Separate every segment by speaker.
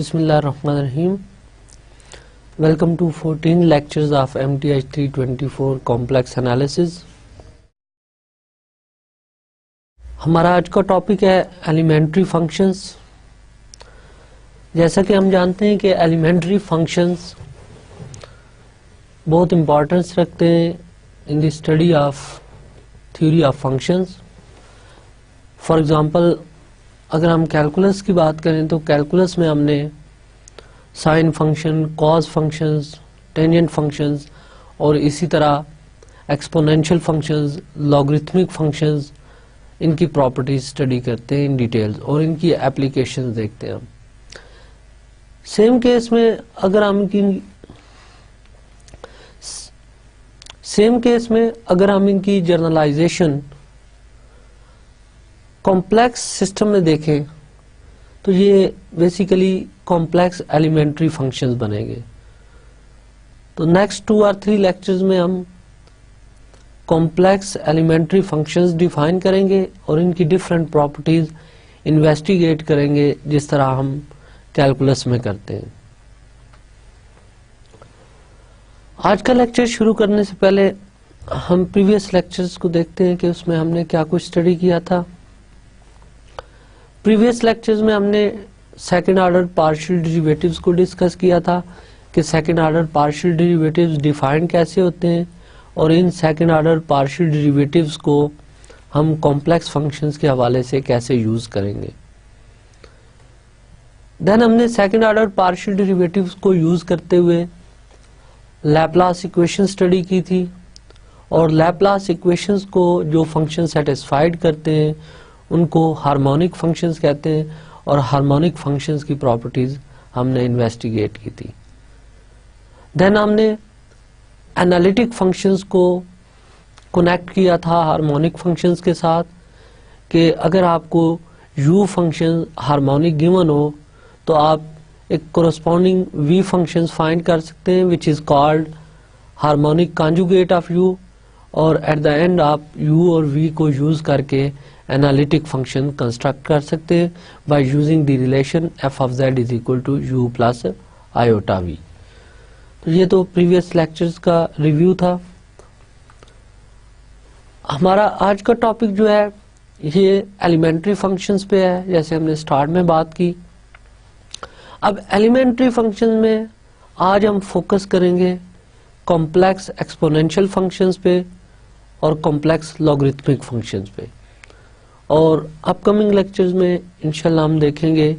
Speaker 1: Bismillahirrahmanirrahim. Welcome to 14 lectures of MTH 324 Complex Analysis. हमारा आज का टॉपिक है एलिमेंट्री फंक्शंस। जैसा कि हम जानते हैं कि एलिमेंट्री फंक्शंस बहुत इम्पोर्टेंस रखते हैं in the study of theory of functions. For example, अगर हम कैलकुलस की बात करें तो कैलकुलस में हमने sine function, cos functions, tangent functions और इसी तरह एक्सपोनेंशियल फंक्शंस, लॉगरिथमिक फंक्शंस, इनकी प्रॉपर्टीज स्टडी करते हैं इन डिटेल्स और इनकी एप्लीकेशंस देखते हैं हम। सेम केस में अगर हम इनकी जर्नलाइजेशन कॉम्प्लेक्स सिस्टम में देखें तो ये बेसिकली कॉम्प्लेक्स एलिमेंट्री फंक्शंस बनेंगे। तो नेक्स्ट 2 और 3 लेक्चर्स में हम कॉम्प्लेक्स एलिमेंट्री फंक्शंस डिफाइन करेंगे और इनकी डिफरेंट प्रॉपर्टीज इन्वेस्टिगेट करेंगे जिस तरह हम कैलकुलस में करते हैं। आज का लेक्चर शुरू करने से पहले हम प्रीवियस लेक्चर्स को देखते हैं कि उसमें हमने क्या कुछ स्टडी किया था। प्रीवियस लेक्चर्स में हमने सेकंड ऑर्डर पार्शियल डेरिवेटिव्स को डिस्कस किया था कि second order partial derivatives define कैसे होते हैं और in second order partial derivatives को हम कॉम्प्लेक्स फंक्शंस के हवाले से कैसे यूज करेंगे। देन हमने सेकंड ऑर्डर पार्शियल डेरिवेटिव्स को यूज करते हुए लैपलास इक्वेशन स्टडी की थी और लैपलास इक्वेशंस को जो फंक्शन सेटिस्फाइड करते हैं उनको हार्मोनिक फंक्शंस कहते हैं और हार्मोनिक फंक्शंस की प्रॉपर्टीज हमने इन्वेस्टिगेट की थी। देन हमने एनालिटिक फंक्शंस को कनेक्ट किया था हार्मोनिक फंक्शंस के साथ कि अगर आपको u फंक्शन हार्मोनिक गिवन हो तो आप एक कोरस्पॉन्डिंग v फंक्शंस फाइंड कर सकते हैं which is called harmonic conjugate of u और एट द एंड आप u और v को यूज करके एनालिटिक फंक्शन कंस्ट्रक्ट कर सकते हैं by using the relation f of z is equal to u plus iota v। तो ये तो प्रीवियस लेक्चर्स का रिव्यू था। हमारा आज का टॉपिक जो है ये एलिमेंट्री फंक्शंस पे है, जैसे हमने स्टार्ट में बात की। अब एलिमेंट्री फंक्शन में आज हम फोकस करेंगे कॉम्प्लेक्स एक्सपोनेंशियल फंक्शंस पे और कॉम्प्लेक्स लॉगरिथमिक फंक्शंस पे और अपकमिंग लेक्चर्स में इंशाल्लाह हम देखेंगे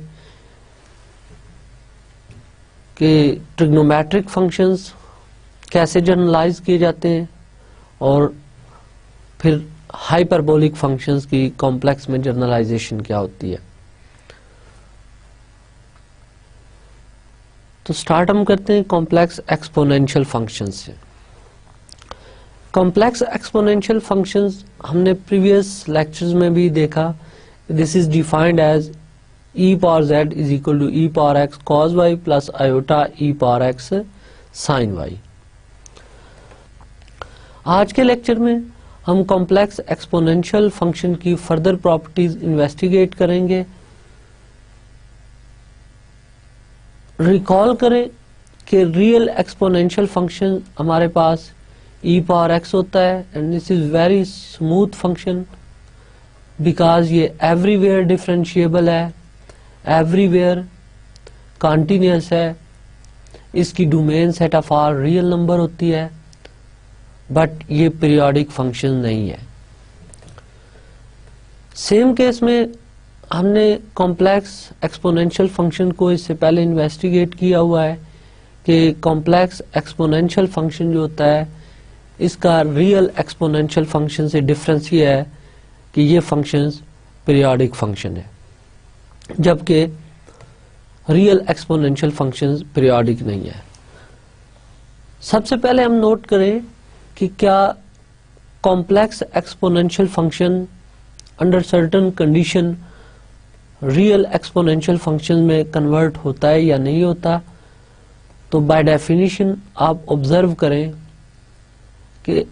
Speaker 1: कि ट्रिग्नोमेट्रिक फंक्शंस कैसे जनरलाइज किए जाते हैं और फिर हाइपरबोलिक फंक्शंस की कॉम्प्लेक्स में जनरलाइजेशन क्या होती है। तो स्टार्ट हम करते हैं कॉम्प्लेक्स एक्सपोनेंशियल फंक्शंस से। कॉम्प्लेक्स एक्सपोनेंशियल फंक्शंस हमने प्रीवियस लेक्चर्स में भी देखा। This is defined as e power z is equal to e power x cos y plus iota e power x sin y। आज के लेक्चर में हम complex exponential function की further properties investigate करेंगे। Recall करें कि रियल एक्सपोनेंशियल फंक्शन हमारे पास e पावर x होता है and this is very smooth function because ये एवरीवेयर डिफरेंशिएबल है, एवरीवेयर कॉन्टिन्यूअस है, इसकी domain set of R real number होती है, बट ये पीरियोडिक फंक्शन नहीं है। सेम केस में हमने कॉम्प्लेक्स एक्सपोनेंशियल फंक्शन को इससे पहले इन्वेस्टिगेट किया हुआ है कि कॉम्प्लेक्स एक्सपोनेंशियल फंक्शन जो होता है इसका रियल एक्सपोनेंशियल फंक्शन से डिफरेंस ये है कि ये फंक्शंस पीरियोडिक फंक्शन है जबकि रियल एक्सपोनेंशियल फंक्शंस पीरियोडिक नहीं है। सबसे पहले हम नोट करें कि क्या complex exponential function under certain condition real exponential function में कन्वर्ट होता है या नहीं होता। तो बाय डेफिनेशन आप ऑब्जर्व करें कि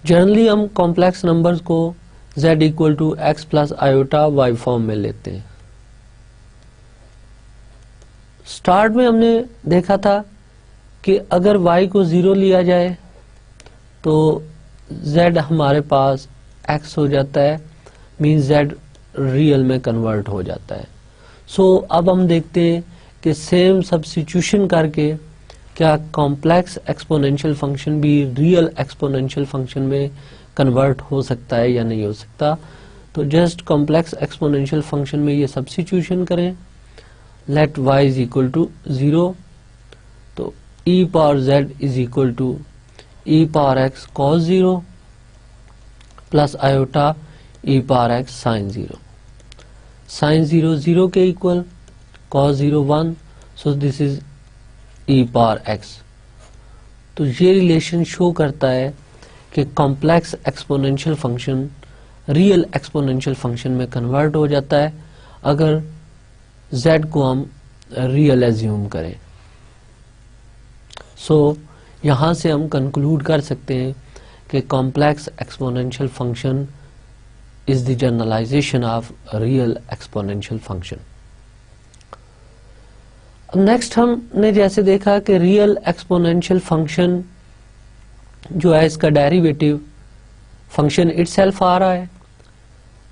Speaker 1: जनरली हम कॉम्प्लेक्स नंबर्स को z equal to x plus iota y form में लेते हैं। स्टार्ट में हमने देखा था कि अगर y को 0 लिया जाए तो z हमारे पास x हो जाता है, मीन z रियल में कन्वर्ट हो जाता है। सो अब हम देखते हैं कि सेम सब्स्टिट्यूशन करके क्या कॉम्प्लेक्स एक्सपोनेंशियल फंक्शन भी रियल एक्सपोनेंशियल फंक्शन में कन्वर्ट हो सकता है या नहीं हो सकता। तो जस्ट कॉम्प्लेक्स एक्सपोनेंशियल फंक्शन में ये सब्स्टिट्यूशन करें, let y is equal to 0, तो e power z is equal to e power x cos 0 plus iota e power x sin 0। sin 0 0 के equal, cos 0 1, so this is e power x। तो ये relation show करता है कि complex exponential function real exponential function में convert हो जाता है अगर z को हम रियल एज्यूम करें। सो यहां से हम कंक्लूड कर सकते हैं कि complex exponential function is the generalisation of real exponential function. Next हमने जैसे देखा कि रियल एक्सपोनेंशियल फंक्शन जो है इसका डेरिवेटिव फंक्शन इटसेल्फ आ रहा है।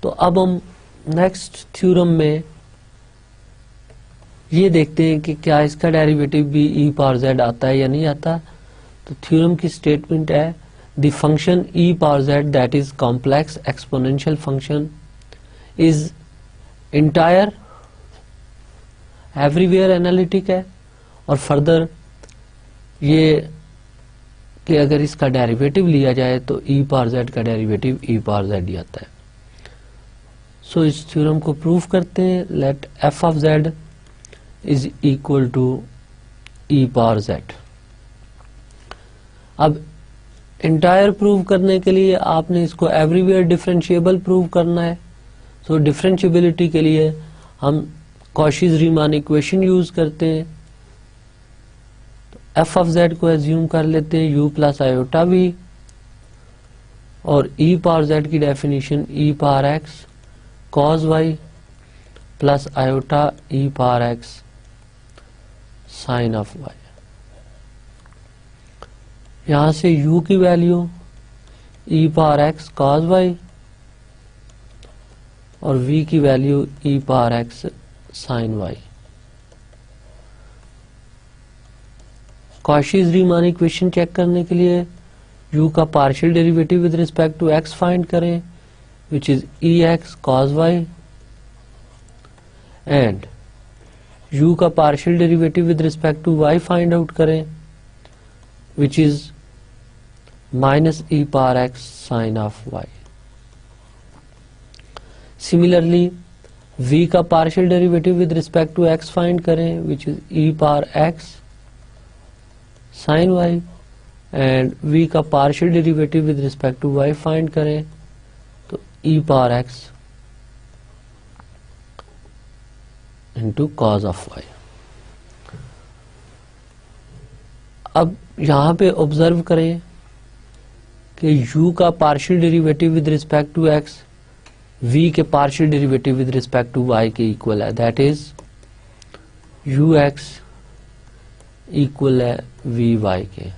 Speaker 1: तो अब हम नेक्स्ट थ्योरम में ये देखते हैं कि क्या इसका डेरिवेटिव भी e पावर z आता है या नहीं आता। तो थ्योरम की स्टेटमेंट है the function e power z that is complex exponential function is entire everywhere analytic है। और फर्दर ये कि अगर इसका डेरिवेटिव लिया जाए तो e पावर z का डेरिवेटिव e पावर z ही आता है। सो इस थ्योरम को प्रूव करते हैं, let f of z is equal to e power z। अब इंटायर प्रूव करने के लिए आपने इसको एवरीवेयर डिफरेंशिएबल प्रूव करना है। सो डिफरेंशिएबिलिटी के लिए हम कॉशीज रीमान इक्वेशन यूज करते हैं। तो f ऑफ z को एज्यूम कर लेते हैं u प्लस आयोटा v, और e पावर z की definition e power x cos y plus iota e power x sine of y। यहां से u की value e power x cos y और v की value e power x sine y। Cauchy's Riemann equation check करने के लिए u का partial derivative with respect to x find करें, which is ex cos y, and u का partial derivative with respect to y find out करें, which is minus e power x sine of y। Similarly v का partial derivative with respect to x find करें, which is e power x sine y, and v का partial derivative with respect to y find करें तो e power x into cos of y। अब यहां पे observe करें कि u का partial derivative with respect to x v के partial derivative with respect to y के इक्वल है, दैट इज ux इक्वल है vy के।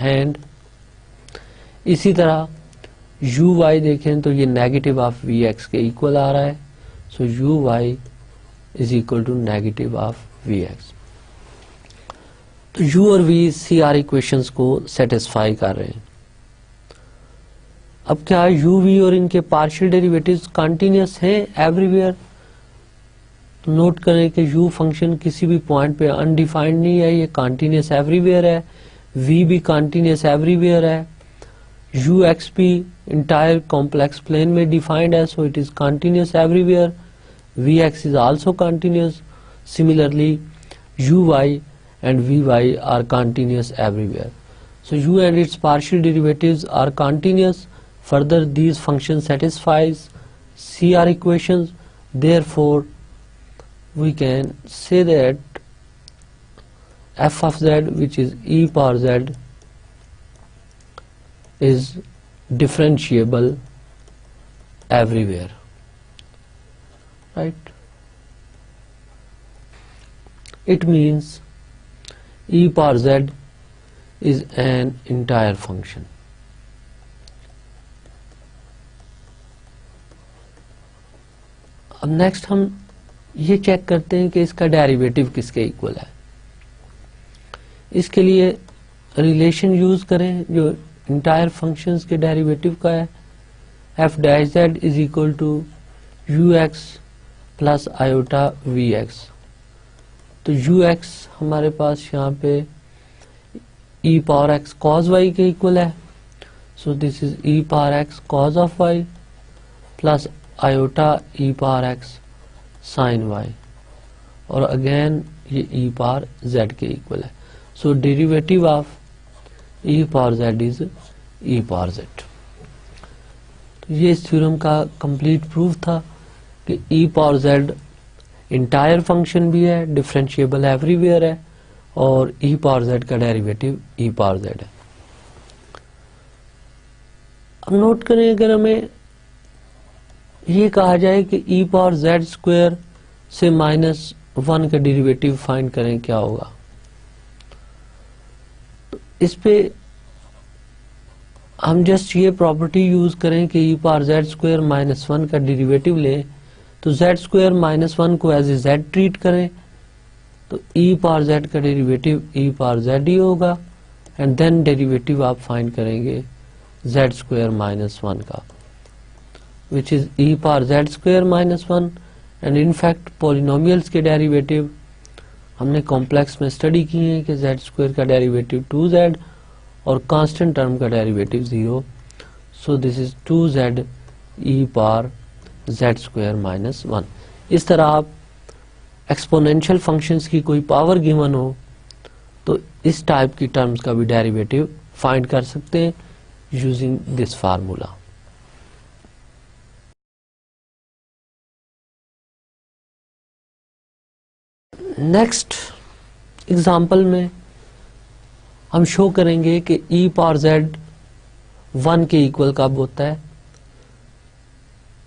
Speaker 1: एंड इसी तरह uy देखें तो ये नेगेटिव ऑफ vx के इक्वल आ रहा है, so uy is equal to negative of vx। तो u और v CR इक्वेशंस को सेटिस्फाई कर रहे हैं। अब क्या u v और इनके पार्शियल डेरिवेटिव्स कंटिन्यूअस हैं एवरीवेयर। तो नोट करें कि u फंक्शन किसी भी पॉइंट पे अनडिफाइंड नहीं है, ये कंटिन्यूअस एवरीवेयर है। v भी कंटिन्यूअस एवरीवेयर है। ux भी इंटायर कॉम्प्लेक्स प्लेन में डिफाइंड है, so it is continuous everywhere. vx is also continuous. Similarly, uy and vy are continuous everywhere. So u and its partial derivatives are continuous. Further, these functions satisfies CR equations. Therefore, we can say that f of z, which is e power z, is differentiable everywhere, right? It means e power z is an entire function. अब next हम ये check करते हैं कि इसका derivative किसके equal है। इसके लिए रिलेशन यूज करें जो इंटायर फंक्शंस के डेरिवेटिव का है, F dash Z is equal to U X plus iota V X. तो यू एक्स हमारे पास यहाँ पे E power X cos Y के इक्वल है, so this is E power X cos of Y plus iota E power X sine Y, और again ये E power Z के इक्वल है। So derivative of E power Z is E power Z. तो ये इस theorem का complete proof था कि ई पावर जेड इंटायर फंक्शन भी है, डिफरेंशिएबल एवरीवेयर है, और ई पावर जेड का डेरिवेटिव ई पावर जेड है। अब नोट करें, अगर हमें ये कहा जाए कि ई पावर जेड स्क्वायर से -1 का डेरिवेटिव फाइंड करें, क्या होगा? तो इस पे हम जस्ट ये प्रॉपर्टी यूज करें कि ई पावर जेड स्क्वायर -1 का डेरिवेटिव लें, तो जेड स्क्वायर -1 को एज ए जेड ट्रीट करें, तो ई पावर जेड का डेरिवेटिव ई पावर जेड ही होगा, एंड देन डेरिवेटिव आप फाइंड करेंगे जेड स्क्वायर -1 का, which is e power z square -1, and in fact polynomials के डेरिवेटिव हमने कॉम्प्लेक्स में स्टडी किए हैं कि z स्क्वायर का डेरिवेटिव 2z और कांस्टेंट टर्म का derivative 0, so this is 2z e power z square -1। इस तरह आप एक्सपोनेंशियल फंक्शंस की कोई पावर गिवन हो तो इस टाइप की टर्म्स का भी डेरिवेटिव फाइंड कर सकते हैं using this formula. Next example में हम शो करेंगे कि ई पावर जेड 1 के इक्वल कब होता है।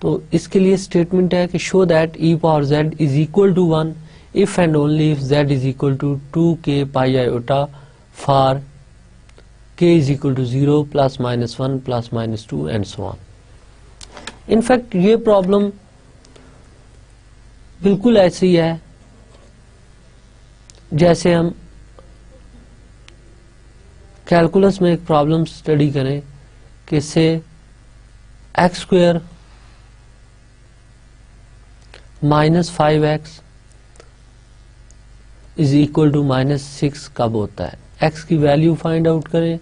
Speaker 1: तो इसके लिए स्टेटमेंट है कि show that e power Z is equal to 1 if and only if z is equal to 2k pi iota for k is equal to 0 plus -1 plus -2 and so on. In fact ये problem बिल्कुल ऐसी है जैसे हम calculus में एक problem study करें कि से x square -5x is equal to -6 कब होता है। x की वैल्यू फाइंड आउट करें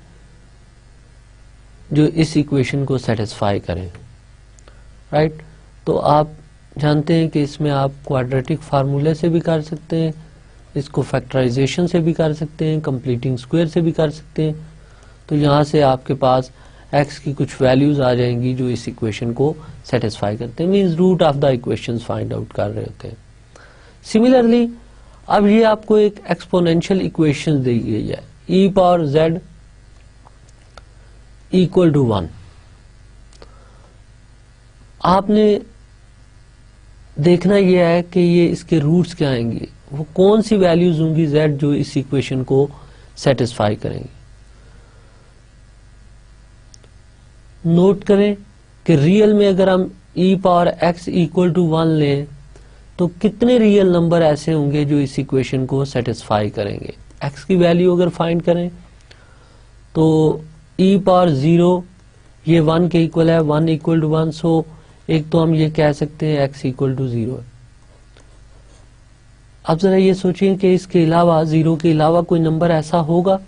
Speaker 1: जो इस इक्वेशन को सेटिस्फाई करें, राइट। तो आप जानते हैं कि इसमें आप क्वाड्रेटिक फार्मूले से भी कर सकते हैं, इसको फैक्टराइजेशन से भी कर सकते हैं, कंप्लीटिंग स्क्वायर से भी कर सकते हैं। तो यहाँ से आपके पास x की कुछ वैल्यूज आ जाएंगी जो इस इक्वेशन को सेटिस्फाई करते हैं, means root of the equations find out कर रहे होते हैं। सिमिलरली अब ये आपको एक एक्सपोनेंशियल इक्वेशन दी गई है, e power z equal to 1। आपने देखना यह है कि ये इसके रूट्स क्या आएंगे, वो कौन सी वैल्यूज होंगी z जो इस इक्वेशन को सेटिस्फाई करेंगे। नोट करें कि रियल में अगर हम e power x equal to 1 लें तो कितने रियल नंबर ऐसे होंगे जो इस इक्वेशन को सेटिस्फाई करेंगे। x की वैल्यू अगर फाइंड करें तो e पावर 0 ये 1 के इक्वल है, 1 इक्वल टू 1, सो एक तो हम ये कह सकते हैं x इक्वल टू 0 है। अब जरा ये सोचिए कि इसके अलावा 0 के अलावा कोई नंबर ऐसा होगा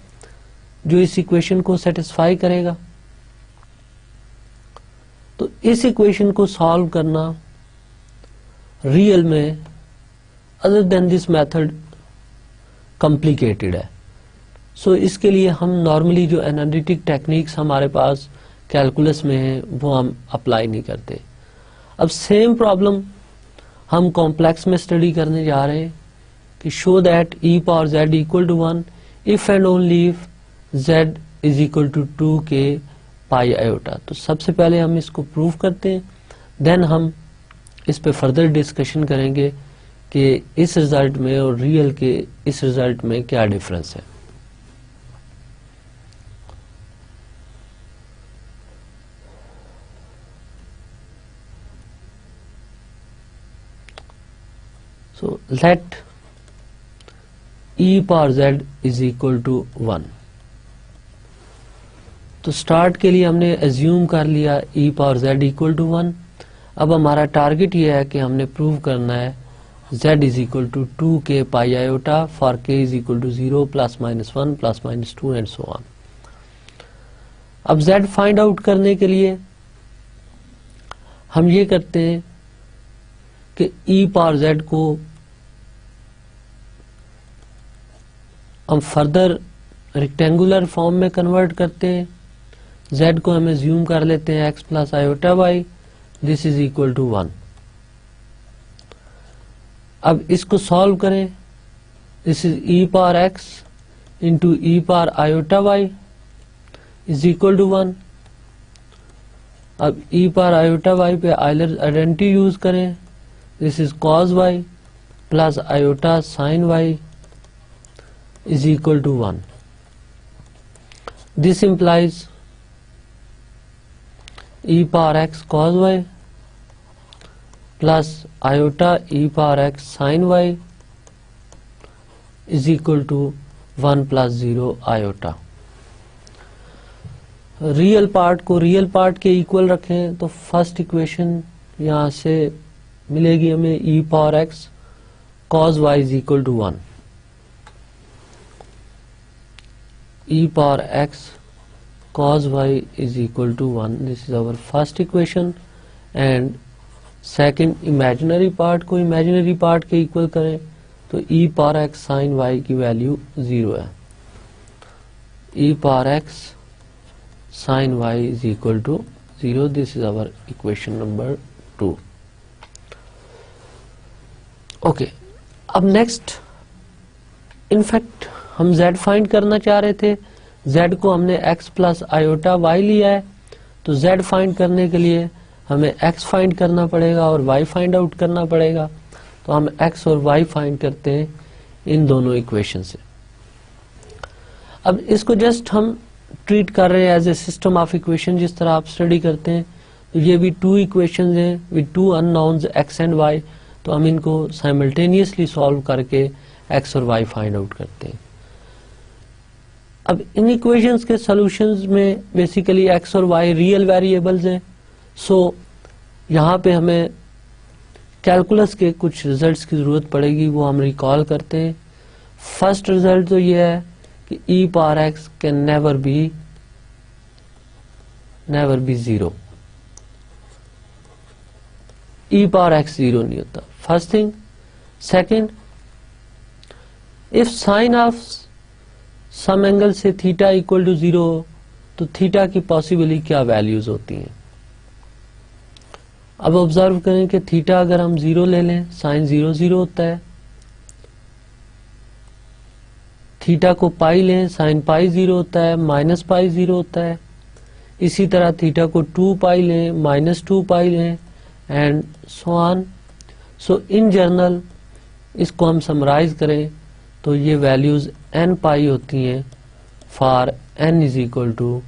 Speaker 1: जो इस इक्वेशन को सेटिस्फाई करेगा। तो इस इक्वेशन को सॉल्व करना रियल में other than this method complicated है। सो इसके लिए हम नॉर्मली जो एनालिटिक टेक्निक्स हमारे पास कैलकुलस में है वो हम अप्लाई नहीं करते। अब सेम प्रॉब्लम हम कॉम्प्लेक्स में स्टडी करने जा रहे हैं कि show that e power z equal to 1 if and only if z is equal to 2k pi iota. तो सबसे पहले हम इसको प्रूव करते हैं, देन हम इस पे फर्दर डिस्कशन करेंगे कि इस रिजल्ट में और रियल के इस रिजल्ट में क्या डिफरेंस है। So let e power z is equal to 1। तो स्टार्ट के लिए हमने एज्यूम कर लिया e power z equal to 1। अब हमारा टारगेट ये है कि हमने प्रूव करना है z is equal to 2k pi iota for k is equal to 0 plus minus 1 plus minus 2 and so on. अब z फाइंड आउट करने के लिए हम ये करते हैं कि e पावर z को हम फर्दर रेक्टेंगुलर फॉर्म में कन्वर्ट करते हैं। z को हम एज्यूम कर लेते हैं x plus iota y, this is equal to 1। अब इसको सॉल्व करें, this is e power x into e power iota y is equal to 1। अब e पावर आयोटा y पे आयलर आइडेंटिटी यूज करें, this is cos y plus iota sine y is equal to 1. This implies e power x cos y plus iota e power x sin y is equal to 1 plus 0 iota। Real part को real part के equal रखें तो first equation यहां से मिलेगी हमें e power x cos y is equal to 1। e power x cos y is equal to 1, this is our first equation। and second imaginary part को imaginary part के equal करें तो e power x sin y की value 0 है। e power x sin y is equal to 0, this is our equation number 2। Okay, अब next in fact हम z find करना चाह रहे थे, z को हमने x प्लस आयोटा y लिया है, तो z फाइंड करने के लिए हमें x फाइंड करना पड़ेगा और y फाइंड आउट करना पड़ेगा। तो हम x और y फाइंड करते हैं इन दोनों इक्वेशन से। अब इसको जस्ट हम ट्रीट कर रहे हैं as a system of equation, जिस तरह आप स्टडी करते हैं। तो ये भी 2 इक्वेशन हैं with 2 unknowns x and y, तो हम इनको साइमल्टेनियसली सॉल्व करके x और y फाइंड आउट करते हैं। अब इन इक्वेशंस के सॉल्यूशंस में बेसिकली x और y रियल वेरिएबल्स हैं, सो यहाँ पे हमें कैलकुलस के कुछ रिजल्ट्स की जरूरत पड़ेगी, वो हम रिकॉल करते हैं। फर्स्ट रिजल्ट तो ये है कि e power x can never be 0। e power x 0 नहीं होता, first thing. Second, if sine of some angle से थीटा इक्वल टू 0 तो थीटा की पॉसिबली क्या वैल्यूज होती हैं। अब ऑब्जर्व करें कि थीटा अगर हम 0 ले लें, साइन 0 0 होता है। थीटा को पाई लें, साइन पाई 0 होता है, माइनस पाई 0 होता है। इसी तरह थीटा को 2 पाई लें, माइनस 2 पाई लें and so on. So in general इसको हम समराइज करें तो ये वैल्यूज n पाई होती हैं for n is equal to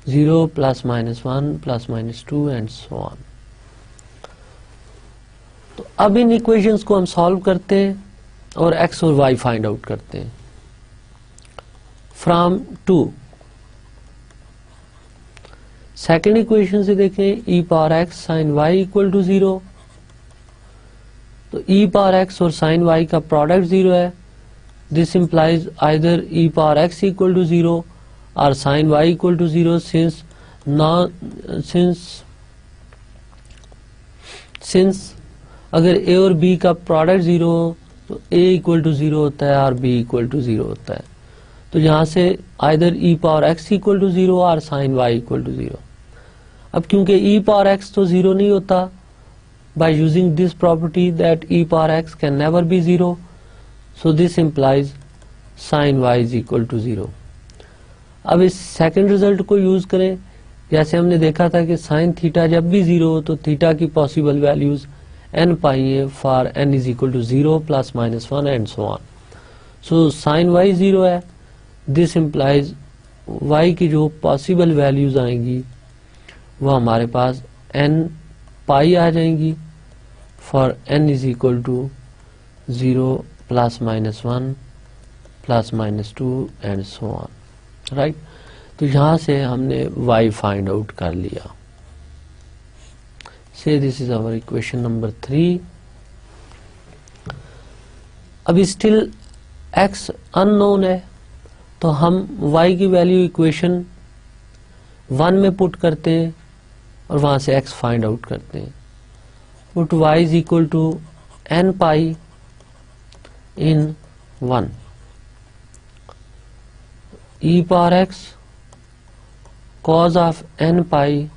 Speaker 1: 0 plus minus 1 plus minus 2 and so on. तो अब इन इक्वेशंस को हम सॉल्व करते हैं और x और y फाइंड आउट करते हैं। फ्रॉम 2 सेकेंड इक्वेशन से देखें, e power x sine y equal to 0, तो e पावर x और साइन y का प्रोडक्ट 0 है। This implies either e power x equal to 0 or sin y equal to 0 since अगर a और b का product 0 हो तो a equal to 0 होता है और b equal to 0 होता है। तो यहाँ से either e power x equal to 0 और sin y equal to 0। अब क्योंकि e power x तो 0 नहीं होता, by using this property that e power x can never be 0, so this implies sin y is equal to 0। अब इस second result को use करें जैसे हमने देखा था कि साइन थीटा जब भी 0 हो तो थीटा की पॉसिबल वैल्यूज n पाई है for n is equal to 0 plus minus 1 and so on. So sine y 0 है, दिस इम्प्लाइज y की जो पॉसिबल वैल्यूज आएंगी वो हमारे पास n पाई आ जाएंगी for n is equal to 0 plus minus 1 plus minus 2 and so on, right. तो यहां से हमने y फाइंड आउट कर लिया। Say this is our equation number 3। अब स्टिल x अननोन है तो हम y की वैल्यू इक्वेशन 1 में पुट करते हैं और वहां से x फाइंड आउट करते हैं। Put y is equal to n pi in 1 e power x cos of n pi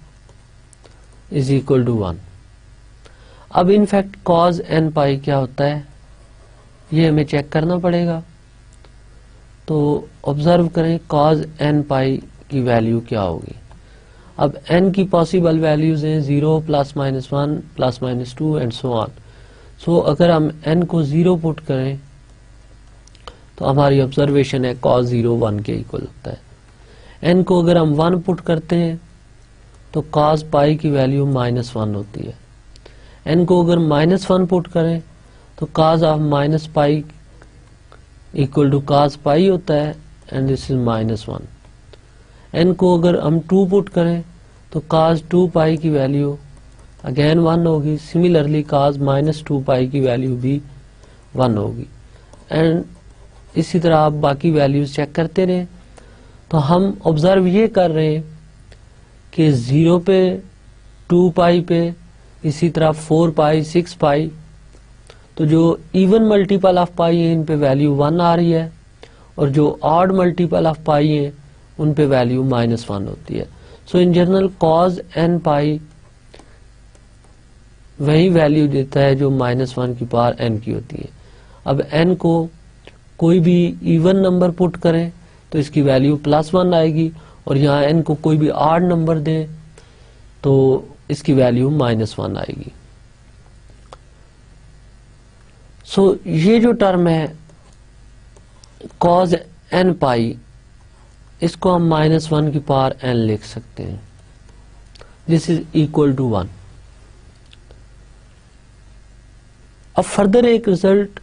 Speaker 1: is equal to 1। अब इनफैक्ट cos n पाई क्या होता है ये हमें चेक करना पड़ेगा। तो ऑब्जर्व करें cos n पाई की वैल्यू क्या होगी। अब n की पॉसिबल वैल्यूज हैं 0 plus minus 1 plus minus 2 and so on. So अगर हम n को 0 पुट करें तो हमारी ऑब्जर्वेशन है cos 0 1 के इक्वल होता है। n को अगर हम 1 पुट करते हैं तो cos पाई की वैल्यू -1 होती है। n को अगर -1 पुट करें तो cos of minus pi equal to cos pi होता है एंड दिस इज -1। n को अगर हम 2 पुट करें तो cos 2 पाई की वैल्यू अगेन 1 होगी। सिमिलरली cos -2 पाई की वैल्यू भी 1 होगी एंड इसी तरह आप बाकी वैल्यूज चेक करते रहें। तो हम ऑब्जर्व ये कर रहे हैं कि 0 पे 2 पाई पे इसी तरह 4 पाई 6 पाई तो जो इवन मल्टीपल ऑफ पाई है इन पे वैल्यू 1 आ रही है और जो ऑड मल्टीपल ऑफ पाई है उन पे वैल्यू -1 होती है। So in general cos n पाई वही वैल्यू देता है जो -1 की पावर n की होती है। अब n को कोई भी इवन नंबर पुट करें तो इसकी वैल्यू +1 आएगी और यहाँ n को कोई भी ऑड नंबर दें तो इसकी वैल्यू -1 आएगी। सो ये जो टर्म है cos n पाई इसको हम -1 की पावर n लिख सकते हैं। This is equal to 1। अब फर्दर एक रिजल्ट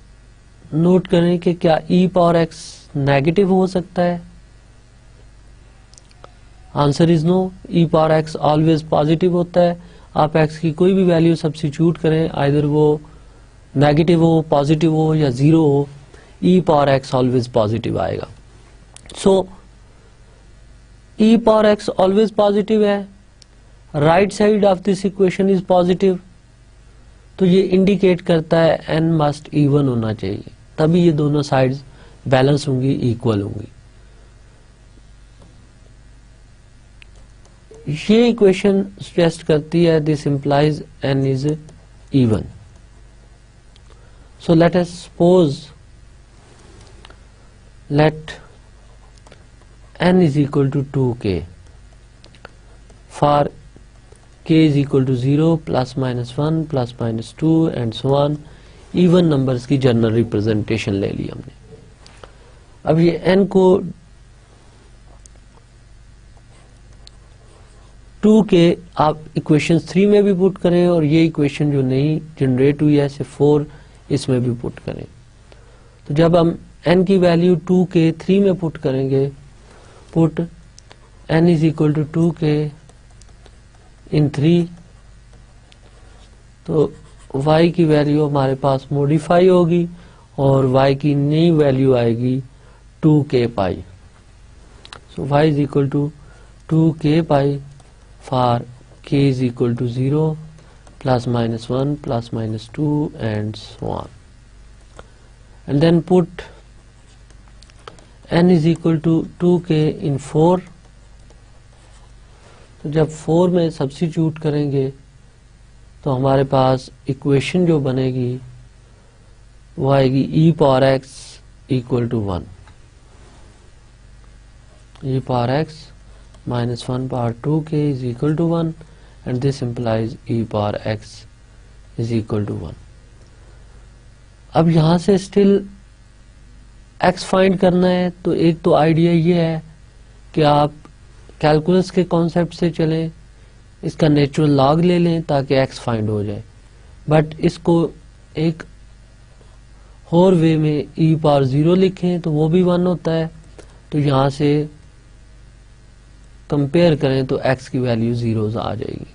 Speaker 1: नोट करें कि क्या e पावर x नेगेटिव हो सकता है। Answer is no, e power x always positive होता है। आप x की कोई भी वैल्यू सब्स्टिट्यूट करें, आइदर वो नेगेटिव हो, पॉजिटिव हो या 0 हो, e power x always positive आएगा। So e power x always positive है, right side of this equation is positive, तो ये इंडिकेट करता है n मस्ट इवन होना चाहिए, तभी ये दोनों साइड्स बैलेंस होंगी, इक्वल होंगी। ये इक्वेशन सजेस्ट करती है this implies n is even. So let us suppose let n is equal to 2k for k is equal to 0 plus minus 1 plus minus 2 and so on। Even numbers की general representation ले ली हमने। अब ये n को 2k आप equation 3 में भी put करें और ये इक्वेशन जो नई जनरेट हुई है ऐसे 4 इसमें भी पुट करें। तो जब हम n की वैल्यू 2k 3 में पुट करेंगे, put n is equal to 2k in 3, तो y की वैल्यू हमारे पास मॉडिफाई होगी और y की नई वैल्यू आएगी 2k pi. So y is equal to 2k pi for k is equal to 0 plus minus 1 plus minus 2 and so on. And then put n is equal to 2k in 4। तो जब 4 में substitute करेंगे तो हमारे पास equation जो बनेगी वो आएगी e power x equal to 1, e power x -1 power 2k is equal to 1 and this implies e power x is equal to 1. अब यहाँ से स्टिल x फाइंड करना है, तो एक तो आइडिया ये है कि आप कैलकुलस के कॉन्सेप्ट से चलें, इसका नेचुरल लॉग ले लें ताकि x फाइंड हो जाए, बट इसको एक और वे में e पावर 0 लिखें तो वो भी 1 होता है, तो यहाँ से कंपेयर करें तो x की वैल्यू 0 आ जाएगी.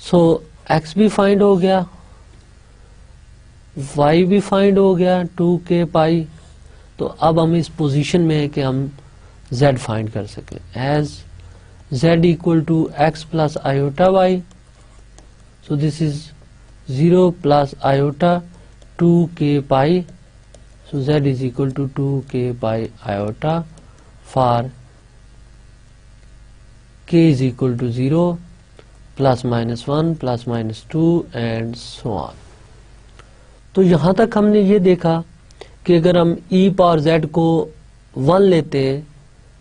Speaker 1: सो x भी फाइंड हो गया, y भी फाइंड हो गया 2k पाई. तो अब हम इस पोजीशन में है कि हम z फाइंड कर सकें. As z equal to x plus iota y, so this is 0 plus iota 2k pi, so z is equal to 2k pi iota for k is equal to 0 plus minus 1 plus minus 2 and so on. तो यहाँ तक हमने ये देखा कि अगर हम e power z को 1 लेते हैं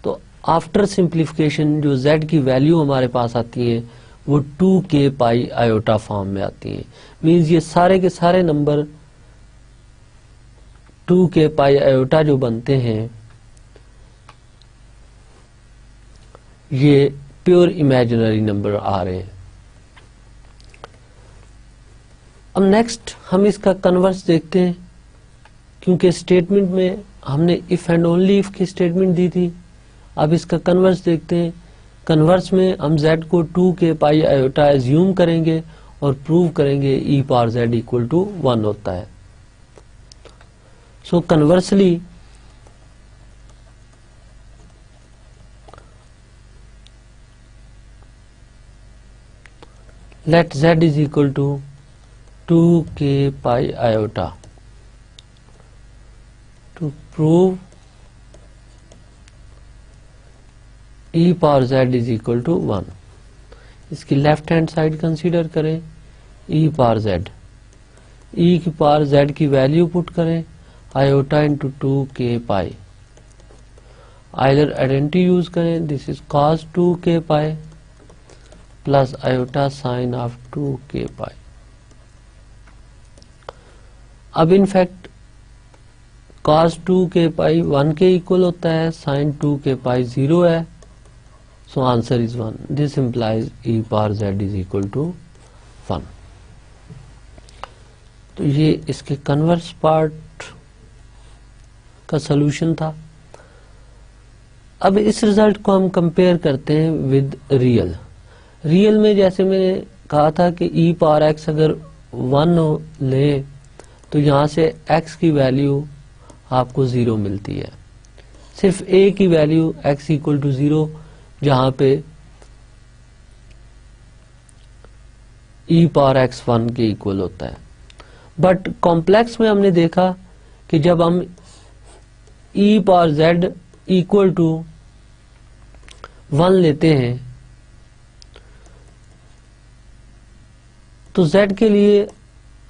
Speaker 1: तो आफ्टर सिंप्लीफिकेशन जो z की वैल्यू हमारे पास आती है वो 2k पाई आयोटा फॉर्म में आती है. मीन्स ये सारे के सारे नंबर 2k पाई आयोटा जो बनते हैं ये प्योर इमेजिनरी नंबर आ रहे हैं. अब नेक्स्ट हम इसका कन्वर्स देखते हैं, क्योंकि स्टेटमेंट में हमने इफ एंड ओनली इफ की स्टेटमेंट दी थी. अब इसका कन्वर्स देखते हैं. कन्वर्स में हम z को 2k पाई आयोटा एज्यूम करेंगे और प्रूव करेंगे e power z equal to 1 होता है. So conversely let z is equal to 2k pi iota to prove e power z is equal to 1. इसकी लेफ्ट हैंड साइड कंसीडर करें. e power z, e की power z की value put करें iota into 2k पाई. Euler identity use करें. This is cos 2k pi plus iota sign of 2k पाई. अब in fact cos 2k पाई 1 के equal होता है, sign 2k pi 0 है, so answer is 1. This implies e power z is equal to 1. तो ये इसके converse part का सॉल्यूशन था. अब इस रिजल्ट को हम कंपेयर करते हैं विद रियल. रियल में जैसे मैंने कहा था कि e पावर x अगर 1 ले तो यहाँ से x की वैल्यू आपको 0 मिलती है. सिर्फ a की वैल्यू x इक्वल टू 0 जहाँ पे e पावर x 1 के इक्वल होता है. बट कॉम्प्लेक्स में हमने देखा कि जब हम e power z equal to 1 लेते हैं तो z के लिए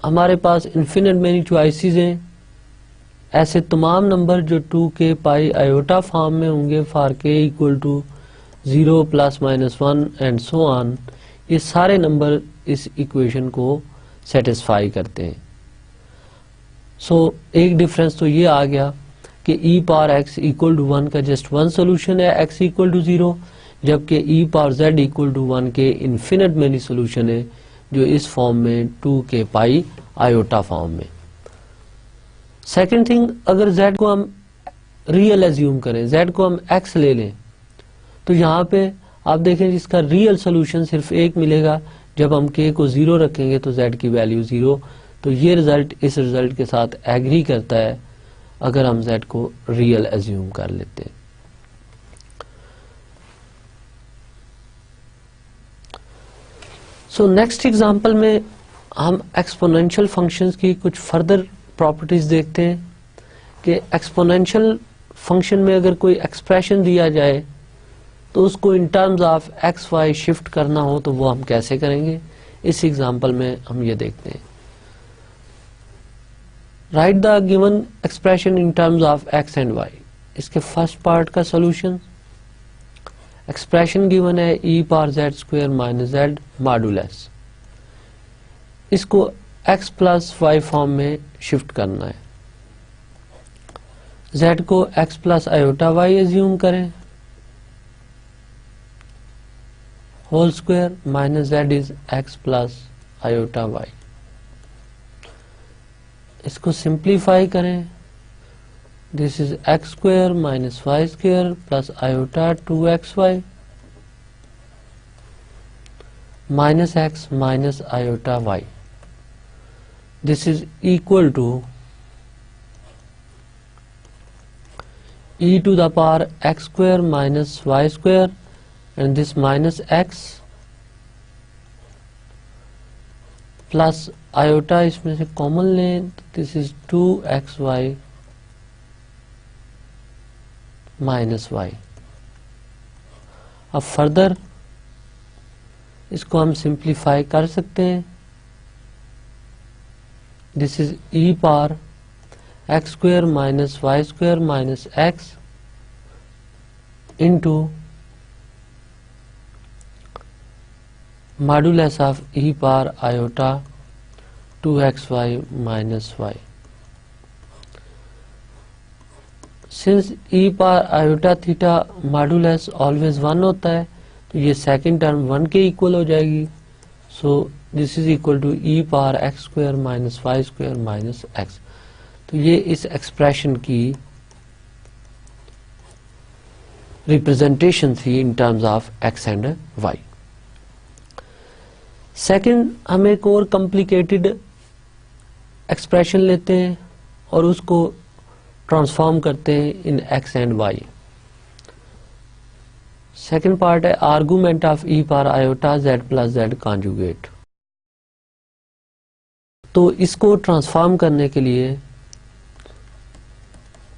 Speaker 1: हमारे पास इन्फिनिट मेनी चॉइसेस हैं. ऐसे तमाम नंबर जो 2k पाई आयोटा फॉर्म में होंगे for k equal to 0 plus minus 1 and so on, ये सारे नंबर इस इक्वेशन को सेटिस्फाई करते हैं. सो एक डिफरेंस तो ये आ गया कि e power x equal to 1 का जस्ट वन सोल्यूशन है x इक्वल टू 0, जबकि e power z equal to 1 के इन्फिनिट मेनी सोल्यूशन है जो इस फॉर्म में 2k पाई आयोटा फॉर्म में. सेकंड थिंग, अगर z को हम रियल एज्यूम करें, z को हम x ले लें, तो यहाँ पे आप देखें जिसका रियल सोल्यूशन सिर्फ एक मिलेगा. जब हम k को 0 रखेंगे तो z की वैल्यू 0. तो ये रिजल्ट इस रिजल्ट के साथ एग्री करता है अगर हम z को रियल एज्यूम कर लेते हैं. सो नेक्स्ट एग्जांपल में हम एक्सपोनेंशियल फंक्शंस की कुछ फर्दर प्रॉपर्टीज देखते हैं कि एक्सपोनेंशियल फंक्शन में अगर कोई एक्सप्रेशन दिया जाए तो उसको in terms of x y shift करना हो तो वो हम कैसे करेंगे. इस एग्जांपल में हम ये देखते हैं. Write the given expression in terms of X and Y. इसके फर्स्ट पार्ट का सॉल्यूशन एक्सप्रेशन गिवन है E power Z square minus Z modulus, इसको एक्स प्लस वाई फॉर्म में शिफ्ट करना है। z को x plus iota Y assume करें, whole square minus z is x plus iota Y. इसको simplify करें, this is x square minus Y square plus iota 2xy minus x minus iota y। This is equal to e to the power x square minus y square and this minus x plus iota, इसमें से common लें, this is 2xy minus y। अब further इसको हम simplify कर सकते हैं, this is e power x square minus y square minus x into modulus of e power iota 2xy minus y। Since e power iota theta modulus always 1 होता है, तो ये सेकेंड टर्म 1 के इक्वल हो जाएगी। So this is equal to e power x square minus Y square minus x। तो ये इस एक्सप्रेशन की रिप्रेजेंटेशन थी in terms of x and y। Second, हम एक और कॉम्प्लिकेटेड एक्सप्रेशन लेते हैं और उसको ट्रांसफॉर्म करते हैं in x and y। Second part है argument of e power iota z plus z conjugate. तो इसको ट्रांसफॉर्म करने के लिए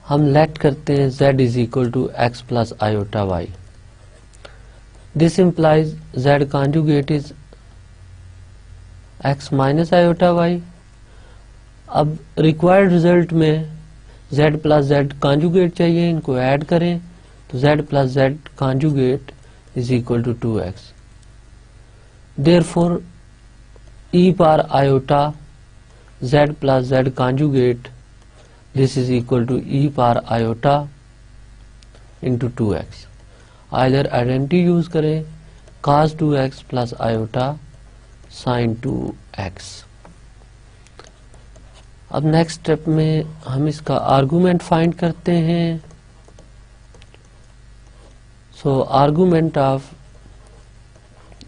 Speaker 1: हम लेट करते हैं z is equal to x plus iota y. This implies z conjugate is x minus iota y. अब रिक्वायर्ड रिजल्ट में z प्लस z कॉन्जुगेट चाहिए, इनको ऐड करें तो z plus z conjugate is equal to 2x। Therefore e power iota z plus z conjugate this is equal to e power iota into 2x। Euler identity use करें, cos 2x plus iota sin 2x। अब next step में हम इसका argument find करते हैं। So argument of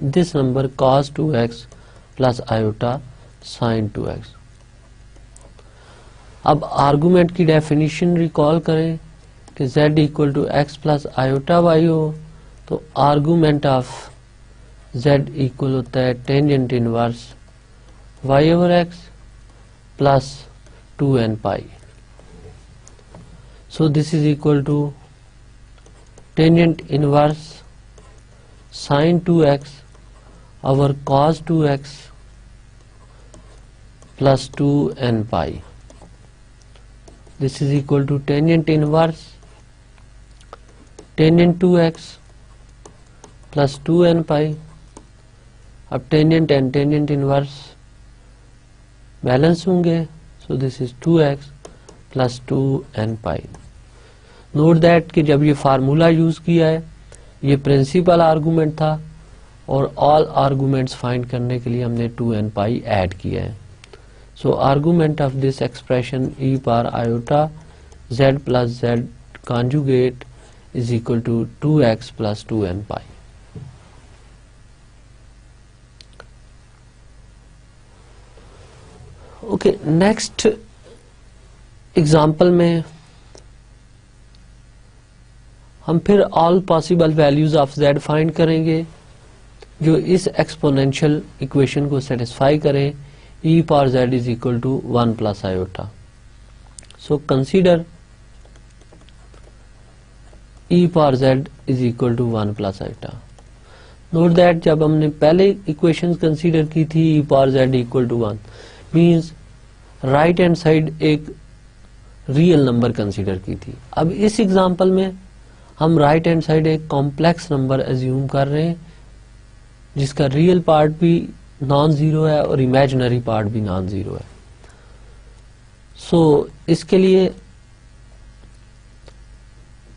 Speaker 1: this number cos 2x plus iota sin 2x। अब argument की definition recall करें कि z equal to x plus iota y हो, तो आर्गुमेंट ऑफ z इक्वल होता है tangent inverse y over x plus 2n pi. So this is equal to tangent inverse sine 2x over cos 2x plus 2n pi. This is equal to tangent inverse tangent 2x plus 2n pi। अब tangent and tangent inverse balance होंगे, so this is 2x plus 2n pi। Note that कि जब ये formula use किया है ये principal argument था और ऑल आर्गुमेंट्स फाइंड करने के लिए हमने 2n pi ऐड किया है। So argument of this expression e power iota z plus z conjugate is equal to 2x plus 2n pi। Okay, next example में हम फिर all possible values of z find करेंगे जो इस exponential equation को satisfy करें e power z is equal to 1 plus iota। So consider e power z is equal to 1 plus iota। Note that जब हमने पहले equations consider की थी e power z equal to 1 means right hand side एक real number consider की थी। अब इस example में हम राइट हैंड साइड एक कॉम्प्लेक्स नंबर एज्यूम कर रहे हैं जिसका रियल पार्ट भी नॉन जीरो है और इमेजिनरी पार्ट भी नॉन जीरो है। सो इसके लिए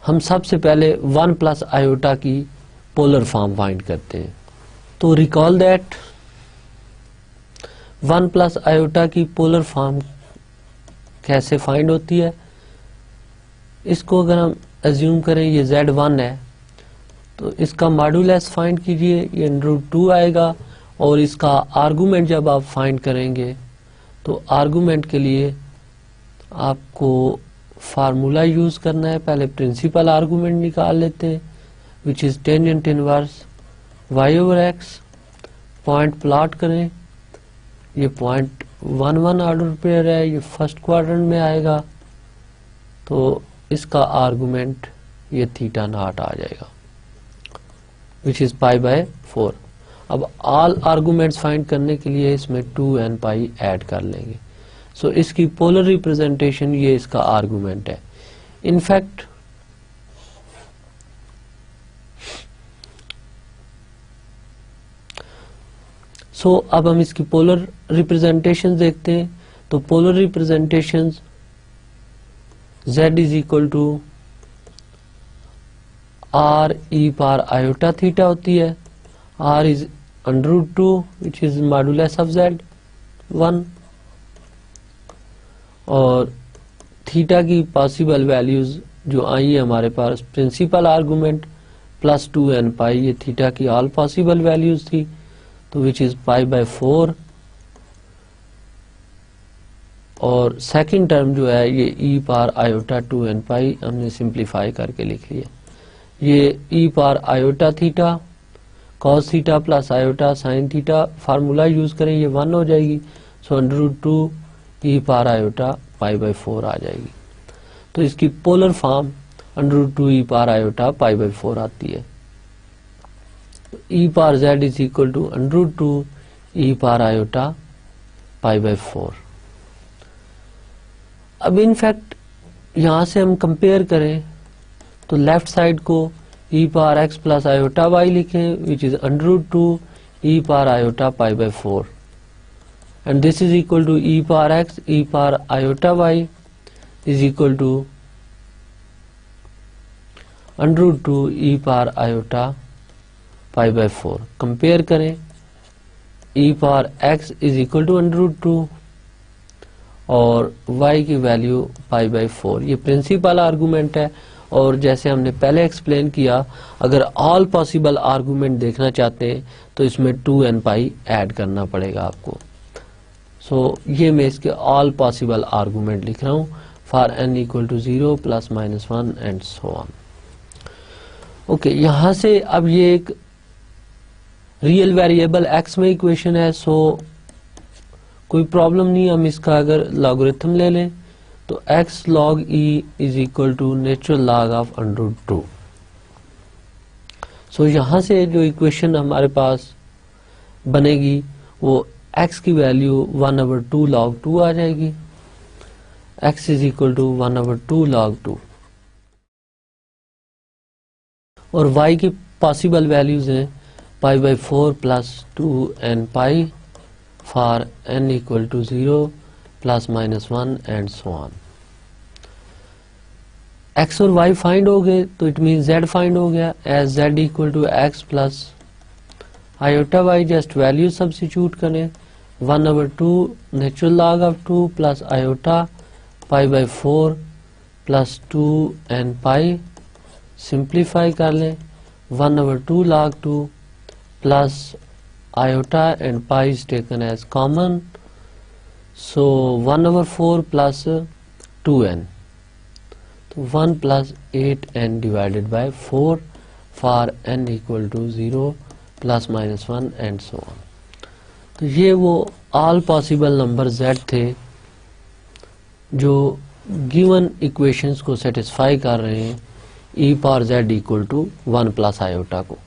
Speaker 1: हम सबसे पहले 1 प्लस आयोटा की पोलर फॉर्म फाइंड करते हैं। तो रिकॉल दैट 1 प्लस आयोटा की पोलर फॉर्म कैसे फाइंड होती है। इसको अगर हम एज्यूम करें ये Z1 है तो इसका मॉड्यूलस फाइंड कीजिए, ये √2 आएगा और इसका आर्गुमेंट जब आप फाइंड करेंगे तो आर्गुमेंट के लिए आपको फार्मूला यूज करना है। पहले प्रिंसिपल आर्गुमेंट निकाल लेते हैं which is tangent inverse y/x। Point plot करें, ये 0.11 ऑर्डर पेयर है, ये फर्स्ट क्वाड्रेंट में आएगा तो इसका आर्गुमेंट ये θ0 आ जाएगा विच इज π/4। अब ऑल आर्गुमेंट्स फाइंड करने के लिए इसमें 2n π ऐड कर लेंगे। सो इसकी पोलर रिप्रेजेंटेशन ये इसका आर्गुमेंट है। इनफैक्ट अब हम इसकी पोलर रिप्रेजेंटेशन देखते हैं। तो polar representation z is equal to r e power iota theta होती है। r is √2 which is modulus of z1 और थीटा की पॉसिबल वैल्यूज जो आई है हमारे पास प्रिंसिपल आर्गुमेंट प्लस 2n π, ये थीटा की ऑल पॉसिबल वैल्यूज थी तो विच इज π/4 और सेकंड टर्म जो है ये e पावर आयोटा 2n π हमने सिंप्लीफाई करके लिख लिया। ये e power iota theta cos theta plus iota sine theta formula use करें ये 1 हो जाएगी। सो √2 e पावर आयोटा π/4 आ जाएगी। तो इसकी polar form √2 e power iota π/4 आती है। e power z is equal to √2 e power iota π/4। अब इनफैक्ट यहां से हम कंपेयर करें तो लेफ्ट साइड को e power x plus iota y लिखें which is √2 e power iota π/4 and this is equal to e power x e power iota y is equal to √2 e power iota π/4। Compare करें e power x is equal to √2 और y की value π/4। ये principal argument है और जैसे हमने पहले explain किया अगर ऑल पॉसिबल आर्गुमेंट देखना चाहते हैं तो इसमें 2n π ऐड करना पड़ेगा आपको। ये मैं इसके ऑल पॉसिबल आर्गुमेंट लिख रहा हूं for n equal to 0 plus minus 1 and so on. Okay, यहां से अब ये एक रियल वेरिएबल x में इक्वेशन है। कोई प्रॉब्लम नहीं, हम इसका अगर लॉगरिथम ले लें तो x log e is equal to natural log of √2। यहां से जो इक्वेशन हमारे पास बनेगी वो x की वैल्यू 1/2 log 2 आ जाएगी। x is equal to 1/2 log 2 और y की पॉसिबल वैल्यूज हैं π/4 plus 2n π for n equal to 0 plus minus 1 and so on. x और y फाइंड हो गए तो इट मीन z फाइंड हो गया as z equal to x plus iota y। Just value substitute करें 1/2 natural log of 2 plus iota π/4 plus 2n π। Simplify कर लें 1/2 log 2 plus iota and pi is taken as common. 1/4 plus 2n तो 1 plus 8n divided by 4 for n equal to 0 plus minus 1 and so on. तो ये वो all possible number z थे जो given equations को satisfy कर रहे हैं e power z equal to 1 plus iota को।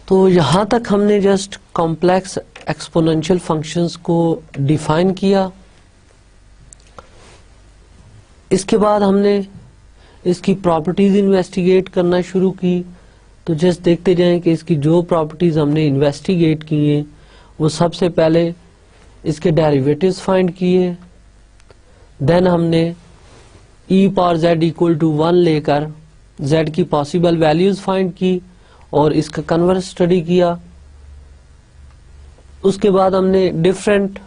Speaker 1: तो यहां तक हमने जस्ट कॉम्प्लेक्स एक्सपोनेंशियल फंक्शंस को डिफाइन किया। इसके बाद हमने इसकी प्रॉपर्टीज इन्वेस्टिगेट करना शुरू की। तो जस्ट देखते जाएं कि इसकी जो प्रॉपर्टीज हमने इन्वेस्टिगेट की हैं वो सबसे पहले इसके डेरिवेटिव्स फाइंड किए, देन हमने e power z equal to 1 लेकर z की पॉसिबल वैल्यूज फाइंड की और इसका कन्वर्स स्टडी किया। उसके बाद हमने डिफरेंट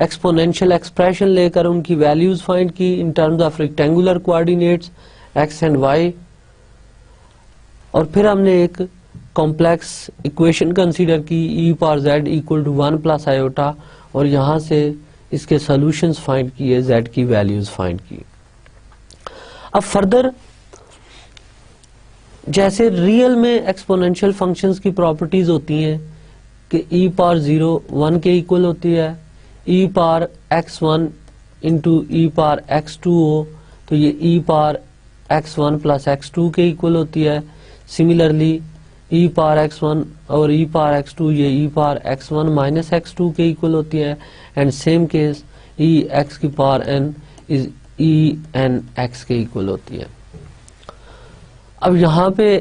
Speaker 1: एक्सपोनेंशियल एक्सप्रेशन लेकर उनकी वैल्यूज फाइंड की in terms of rectangular coordinates x and y, और फिर हमने एक कॉम्प्लेक्स इक्वेशन कंसीडर की e power z equal to 1 plus iota, और यहां से इसके सॉल्यूशंस फाइंड किए, z की वैल्यूज फाइंड की। अब फर्दर जैसे रियल में एक्सपोनेंशियल फंक्शंस की प्रॉपर्टीज होती हैं कि e पावर 0 1 के इक्वल होती है, e power x1 into e power x2 हो तो ये e power x1 plus x2 के इक्वल होती है। सिमिलरली e पावर x1 और e पावर x2 ये e power x1 minus x2 के इक्वल होती है, and same case e x की power n is e n x के इक्वल होती है। अब यहाँ पे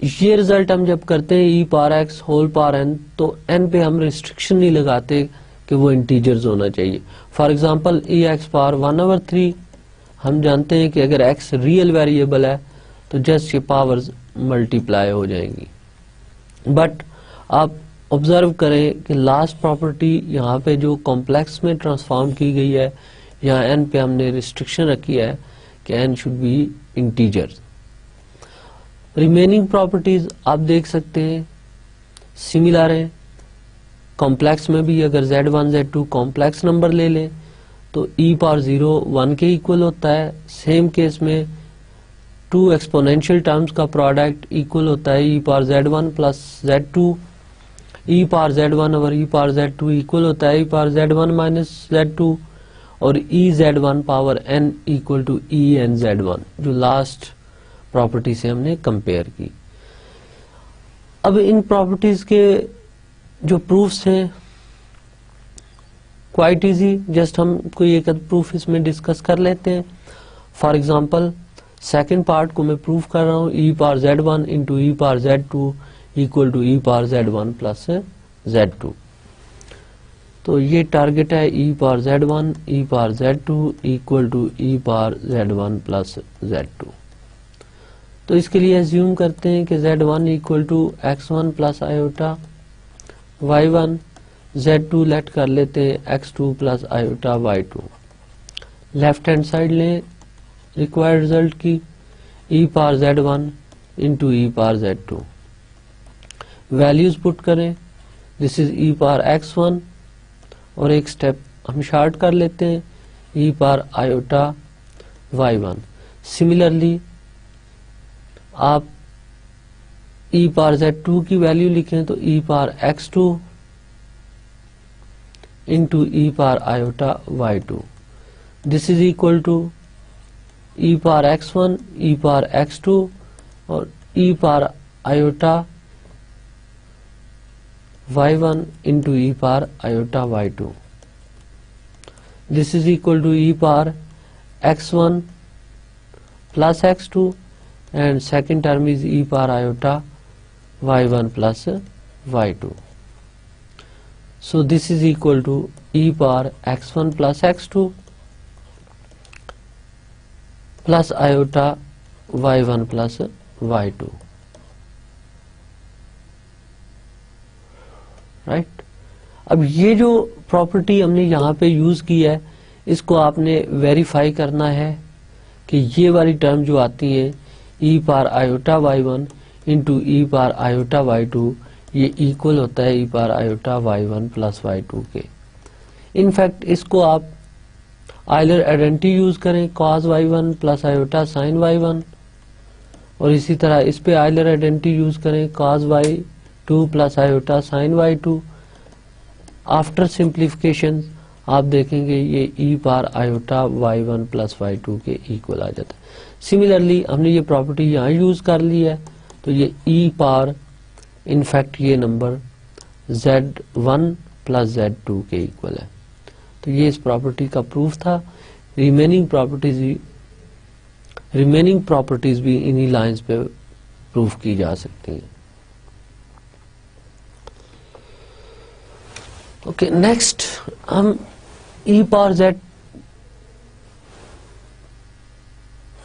Speaker 1: ये रिजल्ट हम जब करते हैं e power x whole power n, तो n पे हम रिस्ट्रिक्शन नहीं लगाते कि वो इंटीजर्स होना चाहिए। For example e x power 1/3, हम जानते हैं कि अगर x रियल वेरिएबल है तो जस्ट ये पावर्स मल्टीप्लाई हो जाएंगी। बट आप ऑब्जर्व करें कि लास्ट प्रॉपर्टी यहाँ पे जो कॉम्प्लेक्स में ट्रांसफॉर्म की गई है, यहाँ n पे हमने रिस्ट्रिक्शन रखी है कि n should be integers. Remaining properties आप देख सकते हैं सिमिलर है। कॉम्प्लेक्स में भी अगर z1 z2 कॉम्प्लेक्स नंबर ले लें तो e पावर 0 1 के इक्वल होता है। सेम केस में टू एक्सपोनेंशियल टर्म्स का प्रोडक्ट इक्वल होता है e power z1 plus z2, e power z1 और e पावर z2 इक्वल होता है e power z1 minus z2, और e z1 power n equal to e n z1, जो last property से हमने कंपेयर की। अब इन प्रॉपर्टीज के जो प्रूफ्स हैं क्वाइट इजी, जस्ट हम कोई एक प्रूफ इसमें डिस्कस कर लेते हैं। फॉर एग्जांपल सेकंड पार्ट को मैं प्रूफ कर रहा हूँ e power z1 into e power z2 equal to e power z1 plus z2। तो ये टारगेट है e power z1 e power z2 equal to e power z1 plus z2। तो इसके लिए एज्यूम करते हैं कि z1 equal to x1 plus iota y1, z2 let कर लेते हैं x2 plus iota y2। Left hand side लें रिक्वायर्ड रिजल्ट की e power z1 into e power z2, values put करें, this is e power x1, और एक step हम short कर लेते हैं e power iota y1। Similarly आप e पावर z2 की वैल्यू लिखें तो e power x2 into e power iota y2, this is equal to e power x1 e power x2 और e power iota y1 into e power iota y2, this is equal to e power x1 plus x2 and second term is e power iota y1 plus y2. So this is equal to e power x1 plus x2 plus iota y1 plus y2, right? अब ये जो property हमने यहाँ पे use की है इसको आपने वेरीफाई करना है कि ये वाली टर्म जो आती है e power iota y1 into e power iota y2 ये इक्वल होता है e power iota y1 plus y2 के। इनफैक्ट इसको आप आयलर आइडेंटिटी यूज करें cos y1 plus iota sin y1, और इसी तरह इस पे आयलर आइडेंटिटी यूज करें cos y2 plus iota sin y2। After simplification आप देखेंगे ये e power iota y1 plus y2 के इक्वल आ जाता है। सिमिलरली हमने ये प्रॉपर्टी यहाँ यूज कर ली है तो ये e पावर इनफैक्ट ये नंबर z1 प्लस z2 के इक्वल है। तो ये इस प्रॉपर्टी का प्रूफ था। रिमेनिंग प्रॉपर्टीज रिमेनिंग प्रॉपर्टीज भी इन्हीं लाइंस पे प्रूफ की जा सकती हैं। ओके, नेक्स्ट हम e पावर z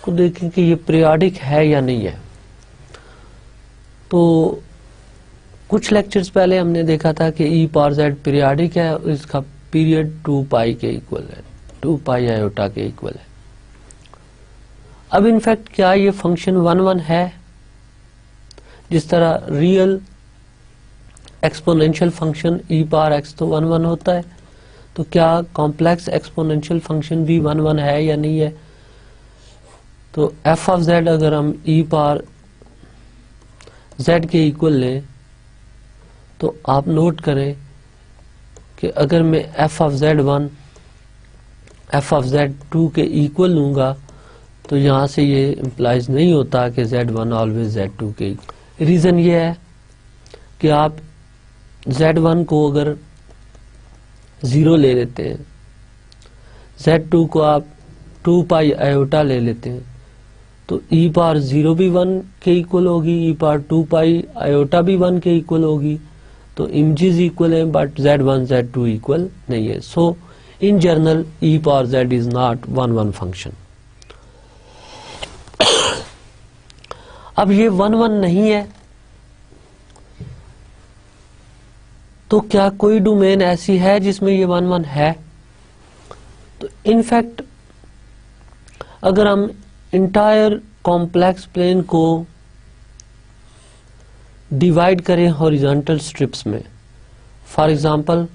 Speaker 1: को देखें कि ये पीरियोडिक है या नहीं है। तो कुछ लेक्चर्स पहले हमने देखा था कि e पावर z पीरियोडिक है, इसका पीरियड 2 पाई के इक्वल है, 2 पाई आयोटा के इक्वल है। अब इनफैक्ट क्या ये फंक्शन 1 है? जिस तरह real exponential function e power x तो 1 होता है, तो क्या कॉम्प्लेक्स एक्सपोनेंशियल फंक्शन भी 1 है या नहीं है? तो f ऑफ z अगर हम e पावर z के इक्वल लें तो आप नोट करें कि अगर मैं f of z1 f of z2 के इक्वल लूंगा तो यहां से ये इंप्लाइज नहीं होता कि z1 ऑलवेज z2 के इक्वल। रीजन ये है कि आप z1 को अगर 0 ले लेते हैं, z2 को आप 2 पाई आयोटा ले लेते हैं, तो e पावर 0 भी 1 के इक्वल होगी, e पावर 2 पाई आयोटा भी 1 के इक्वल होगी। तो इमेजेस इक्वल है बट z1 z2 इक्वल नहीं है। So in general e power z is not 1 function. अब ये 1 नहीं है तो क्या कोई डोमेन ऐसी है जिसमें ये 1 है? तो इनफैक्ट अगर हम इंटायर कॉम्प्लेक्स प्लेन को डिवाइड करें हॉरिजॉन्टल स्ट्रिप्स में, फॉर एग्जांपल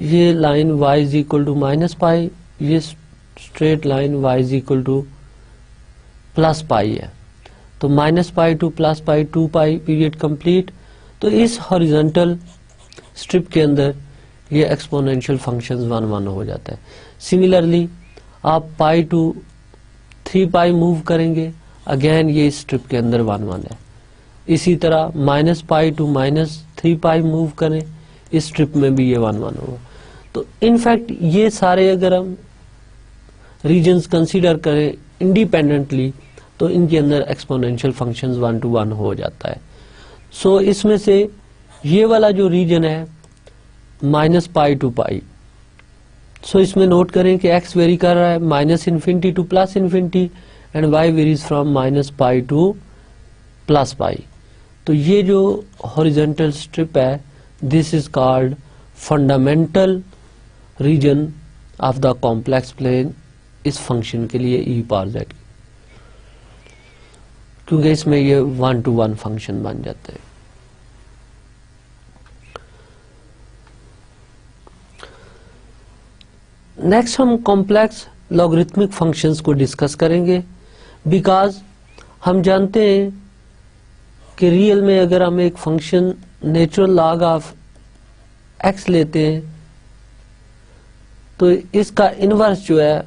Speaker 1: ये line y is equal to -pi, ये straight line y is equal to +pi है, तो -pi to +pi 2 pi period complete. तो इस हॉरिजॉन्टल स्ट्रिप के अंदर ये एक्सपोनेंशियल फंक्शंस 1 हो जाता है। सिमिलरली आप पाई टू 3 पाई मूव करेंगे, अगेन ये स्ट्रिप के अंदर 1 है। इसी तरह -पाई टू -3 पाई मूव करें, इस स्ट्रिप में भी ये 1 होगा। तो इनफैक्ट ये सारे अगर हम रीजन्स कंसीडर करें इंडिपेंडेंटली तो इनके अंदर एक्सपोनेंशियल फंक्शंस 1 to 1 हो जाता है। सो इसमें से ये वाला जो रीजन है -पाई टू पाई, सो इसमें नोट करें कि x वेरी कर रहा है -∞ to +∞ and y varies from -pi to +pi. तो ये जो हॉरिजॉन्टल स्ट्रिप है this is called fundamental region of the complex plane इस फंक्शन के लिए e पावर z, क्योंकि इसमें ये 1 to 1 फंक्शन बन जाते हैं। नेक्स्ट हम कॉम्प्लेक्स लॉगरिथमिक फंक्शंस को डिस्कस करेंगे, बिकॉज हम जानते हैं कि रियल में अगर हम एक function natural log of x लेते हैं तो इसका इनवर्स जो है,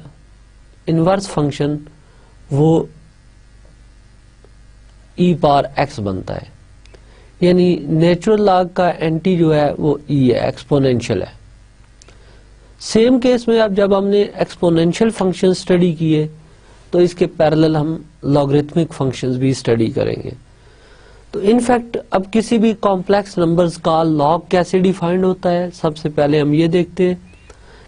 Speaker 1: इनवर्स फंक्शन वो e पावर x बनता है, यानी नेचुरल लॉग का एंटी जो है वो e है, एक्सपोनेंशियल है। सेम केस में अब जब हमने एक्सपोनेंशियल फंक्शन स्टडी किए तो इसके पैरेलल हम लॉगरिथमिक फंक्शंस भी स्टडी करेंगे। तो इनफैक्ट अब किसी भी कॉम्प्लेक्स नंबर्स का लॉग कैसे डिफाइंड होता है, सबसे पहले हम ये देखते हैं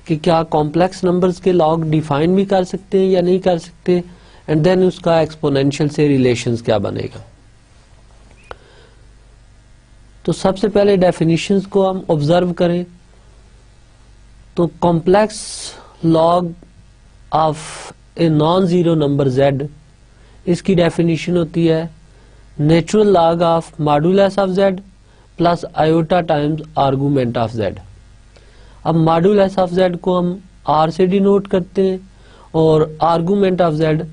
Speaker 1: कि क्या कॉम्प्लेक्स नंबर्स के लॉग डिफाइन भी कर सकते हैं या नहीं कर सकते, एंड देन उसका एक्सपोनेंशियल से रिलेशंस क्या बनेगा। तो सबसे पहले डेफिनेशंस को हम ऑब्जर्व करें तो complex log of a non zero number z, इसकी डेफिनेशन होती है natural log of modulus of z plus iota times argument of z। अब मॉडुलस ऑफ z को हम r से डिनोट करते हैं और argument of z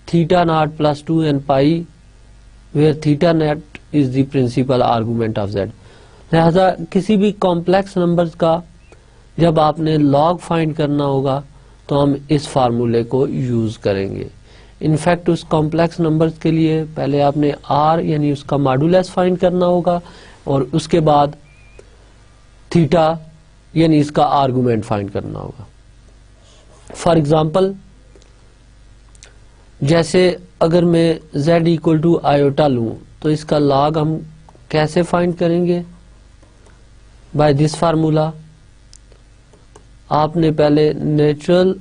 Speaker 1: theta naught plus 2n pi, where theta naught is the principal argument of z। लिहाजा किसी भी कॉम्प्लेक्स नंबर्स का जब आपने लॉग फाइंड करना होगा तो हम इस फार्मूले को यूज करेंगे। इनफैक्ट उस कॉम्प्लेक्स नंबर्स के लिए पहले आपने r यानी उसका मॉडुलस फाइंड करना होगा और उसके बाद थीटा यानी इसका आर्गुमेंट फाइंड करना होगा। फॉर एग्जांपल जैसे अगर मैं z इक्वल टू आयोटा लूँ तो इसका लॉग हम कैसे फाइंड करेंगे? By this formula. आपने पहले natural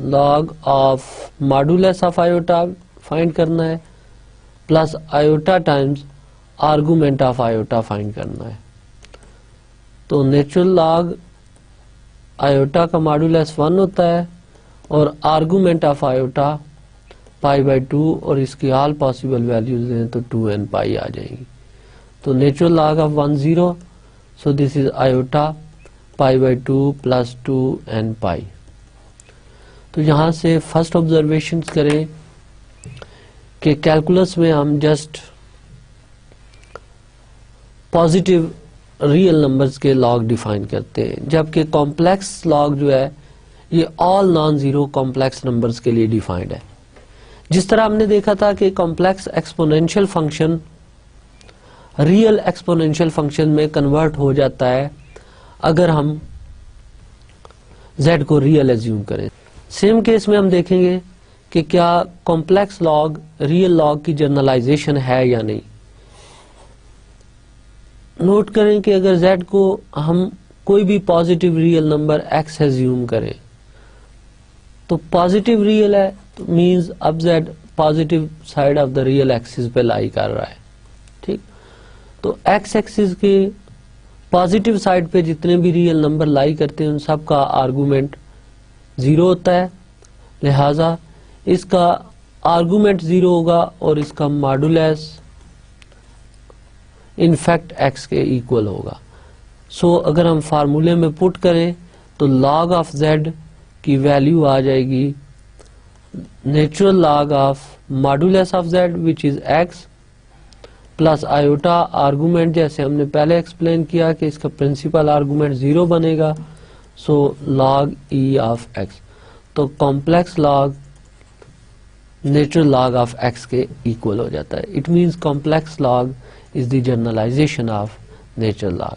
Speaker 1: log of modulus of iota find करना है plus iota times argument of iota find करना है। तो नेचुरल लॉग आयोटा का मॉडुलस 1 होता है और argument of iota pi by 2 और इसकी ऑल पॉसिबल वैल्यूज दें तो 2n पाई आ जाएंगी। तो natural log of 1 0, so this is iota pi by 2 plus 2n पाई। तो यहाँ से फर्स्ट ऑब्जर्वेशन करें कि कैलकुलस में हम जस्ट पॉजिटिव रियल नंबर्स के लॉग डिफाइन करते हैं, जबकि कॉम्प्लेक्स लॉग जो है ये all non zero complex numbers के लिए डिफाइंड है। जिस तरह हमने देखा था कि complex exponential function real exponential function में कन्वर्ट हो जाता है अगर हम z को रियल एज्यूम करें। सेम केस में हम देखेंगे कि क्या कॉम्प्लेक्स लॉग रियल लॉग की जनरलाइजेशन है या नहीं। नोट करें कि अगर z को हम कोई भी positive real number x assume करें तो पॉजिटिव रियल है तो मींस अब z positive side of the real axis पे लाई कर रहा है। ठीक, तो x एक्सिस के पॉजिटिव साइड पे जितने भी रियल नंबर लाई करते हैं उन सब का आर्गुमेंट 0 होता है, लिहाजा इसका आर्गुमेंट 0 होगा और इसका मॉडुलस इनफैक्ट x के इक्वल होगा। सो अगर हम फार्मूले में पुट करें तो log ऑफ z की वैल्यू आ जाएगी natural log of modulus of z which is x plus iota argument, जैसे हमने पहले एक्सप्लेन किया कि इसका प्रिंसिपल आर्गुमेंट 0 बनेगा, so log e of x। तो complex log natural log of x के इक्वल हो जाता है। It means complex log is the generalisation of natural log.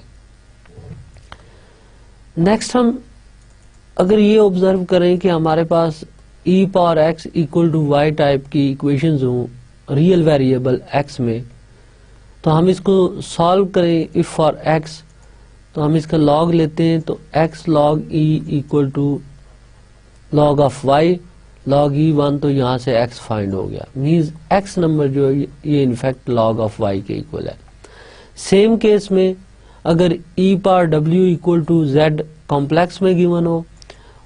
Speaker 1: Next हम अगर ये ऑब्जर्व करें कि हमारे पास e power x equal to y type की इक्वेशंस हो रियल वेरिएबल x में, तो हम इसको सॉल्व करें इफ फॉर x, तो हम इसका log लेते हैं तो x log e equal to log of y log e 1, तो यहाँ से x फाइंड हो गया। मींस x नंबर जो है ये इनफैक्ट log ऑफ y के इक्वल है। सेम केस में अगर e power w equal to z complex में गिवन हो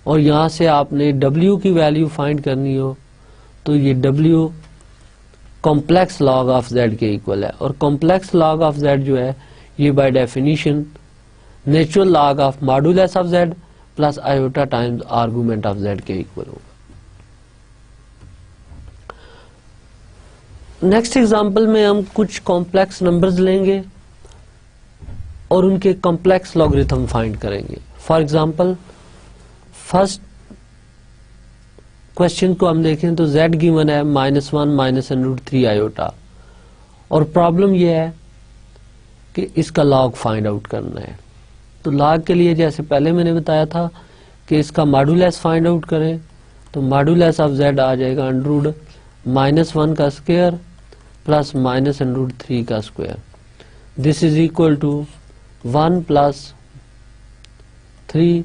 Speaker 1: और यहाँ से आपने w की वैल्यू फाइंड करनी हो तो ये w complex log of z के इक्वल है। और कॉम्प्लेक्स लॉग ऑफ z जो है ये by definition natural log of modulus of z plus iota times argument of z के इक्वल होगा। नेक्स्ट एग्जांपल में हम कुछ कॉम्प्लेक्स नंबर्स लेंगे और उनके कॉम्प्लेक्स लॉगरिथम फाइंड करेंगे। फॉर एग्जांपल फर्स्ट क्वेश्चन को हम देखें तो z गिवन है -1 -√3 आयोटा और प्रॉब्लम यह है कि इसका लॉग फाइंड आउट करना है। तो लॉग के लिए जैसे पहले मैंने बताया था कि इसका मॉडुलस फाइंड आउट करें, तो मॉडुलस ऑफ z आ जाएगा √-1 का स्क्वायर प्लस -√3 का square. This is equal to 1 + 3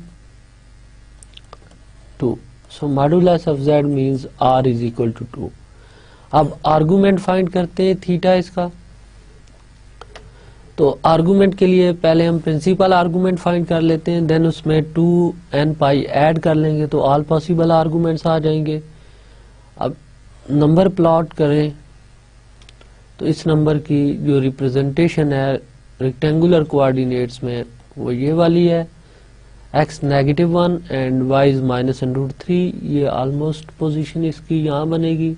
Speaker 1: 2। So modulus of z means r is equal to 2। अब आर्गुमेंट फाइंड करते हैं थीटा इसका। तो आर्गुमेंट के लिए पहले हम प्रिंसिपल आर्गुमेंट फाइंड कर लेते हैं, देन उसमें 2n पाई ऐड कर लेंगे तो ऑल पॉसिबल आर्गुमेंट्स आ जाएंगे। अब नंबर प्लॉट करें तो इस नंबर की जो रिप्रेजेंटेशन है रेक्टेंगुलर कोऑर्डिनेट्स में वो ये वाली है, x -1 एंड y इज -√3। ये ऑलमोस्ट पोजीशन इसकी यहाँ बनेगी।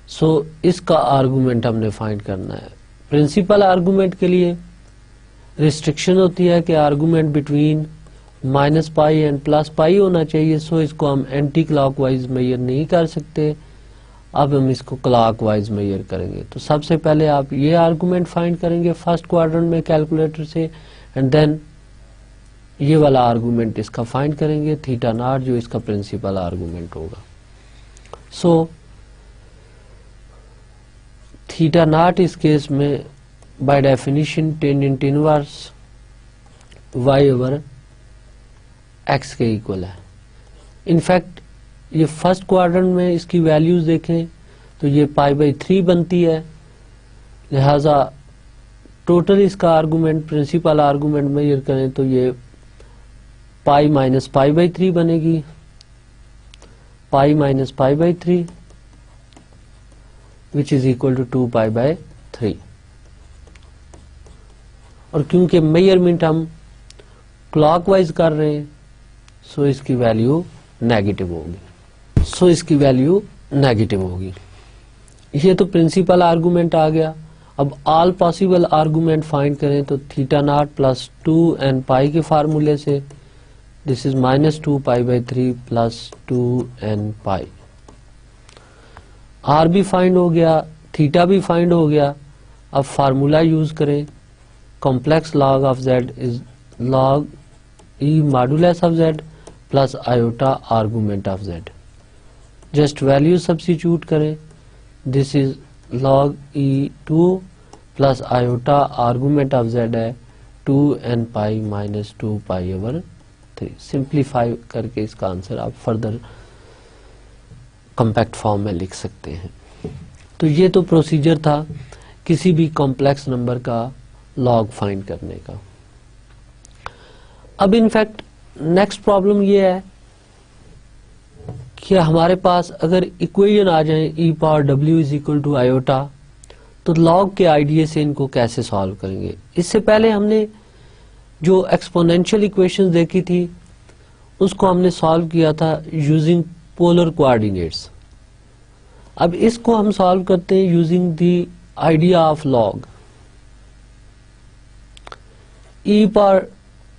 Speaker 1: सो इसका आर्गुमेंट हमने फाइंड करना है। प्रिंसिपल आर्गुमेंट के लिए रिस्ट्रिक्शन होती है कि आर्गुमेंट बिटवीन -π एंड +π होना चाहिए। सो इसको हम एंटी क्लॉकवाइज मेजर नहीं कर सकते, अब हम इसको क्लॉकवाइज मेजर करेंगे। तो सबसे पहले आप ये आर्गुमेंट फाइंड करेंगे फर्स्ट क्वाड्रेंट में कैलकुलेटर से, एंड देन ये वाला आर्गुमेंट इसका फाइंड करेंगे, थीटा नॉट जो इसका प्रिंसिपल आर्गुमेंट होगा। सो थीटा नॉट इस केस में by definition tangent inverse y over x के इक्वल है। इनफैक्ट ये फर्स्ट क्वाड्रेंट में इसकी वैल्यूज देखें तो ये π/3 बनती है, लिहाजा टोटल इसका आर्गुमेंट प्रिंसिपल आर्गुमेंट मेजर करें तो ये π माइनस π/3 बनेगी, π minus π/3 which is equal to 2π/3। और क्योंकि मेजरमेंट हम क्लॉकवाइज कर रहे हैं सो इसकी वैल्यू नेगेटिव होगी, ये तो प्रिंसिपल आर्गुमेंट आ गया। अब ऑल पॉसिबल आर्गुमेंट फाइंड करें तो थीटा नॉट प्लस 2n पाई के फार्मूले से this is minus 2π/3 plus 2n pi. R भी फाइंड हो गया, थीटा भी फाइंड हो गया। अब फार्मूला यूज करें, complex log of z is log e modulus of z plus iota argument of z। Just value substitute करें, this is log e2 plus iota argument of z है 2n pi minus 2π/3। Simplify करके इसका answer आप further compact form में लिख सकते हैं। तो ये तो प्रोसीजर था किसी भी कॉम्प्लेक्स नंबर का लॉग फाइंड करने का। अब इनफैक्ट नेक्स्ट प्रॉब्लम ये है कि हमारे पास अगर इक्वेशन आ जाए e power w is equal to iota, तो लॉग के आइडिया से इनको कैसे सॉल्व करेंगे। इससे पहले हमने जो एक्सपोनेंशियल इक्वेशंस देखी थी उसको हमने सॉल्व किया था यूजिंग पोलर कोऑर्डिनेट्स। अब इसको हम सॉल्व करते हैं using the idea of log. e power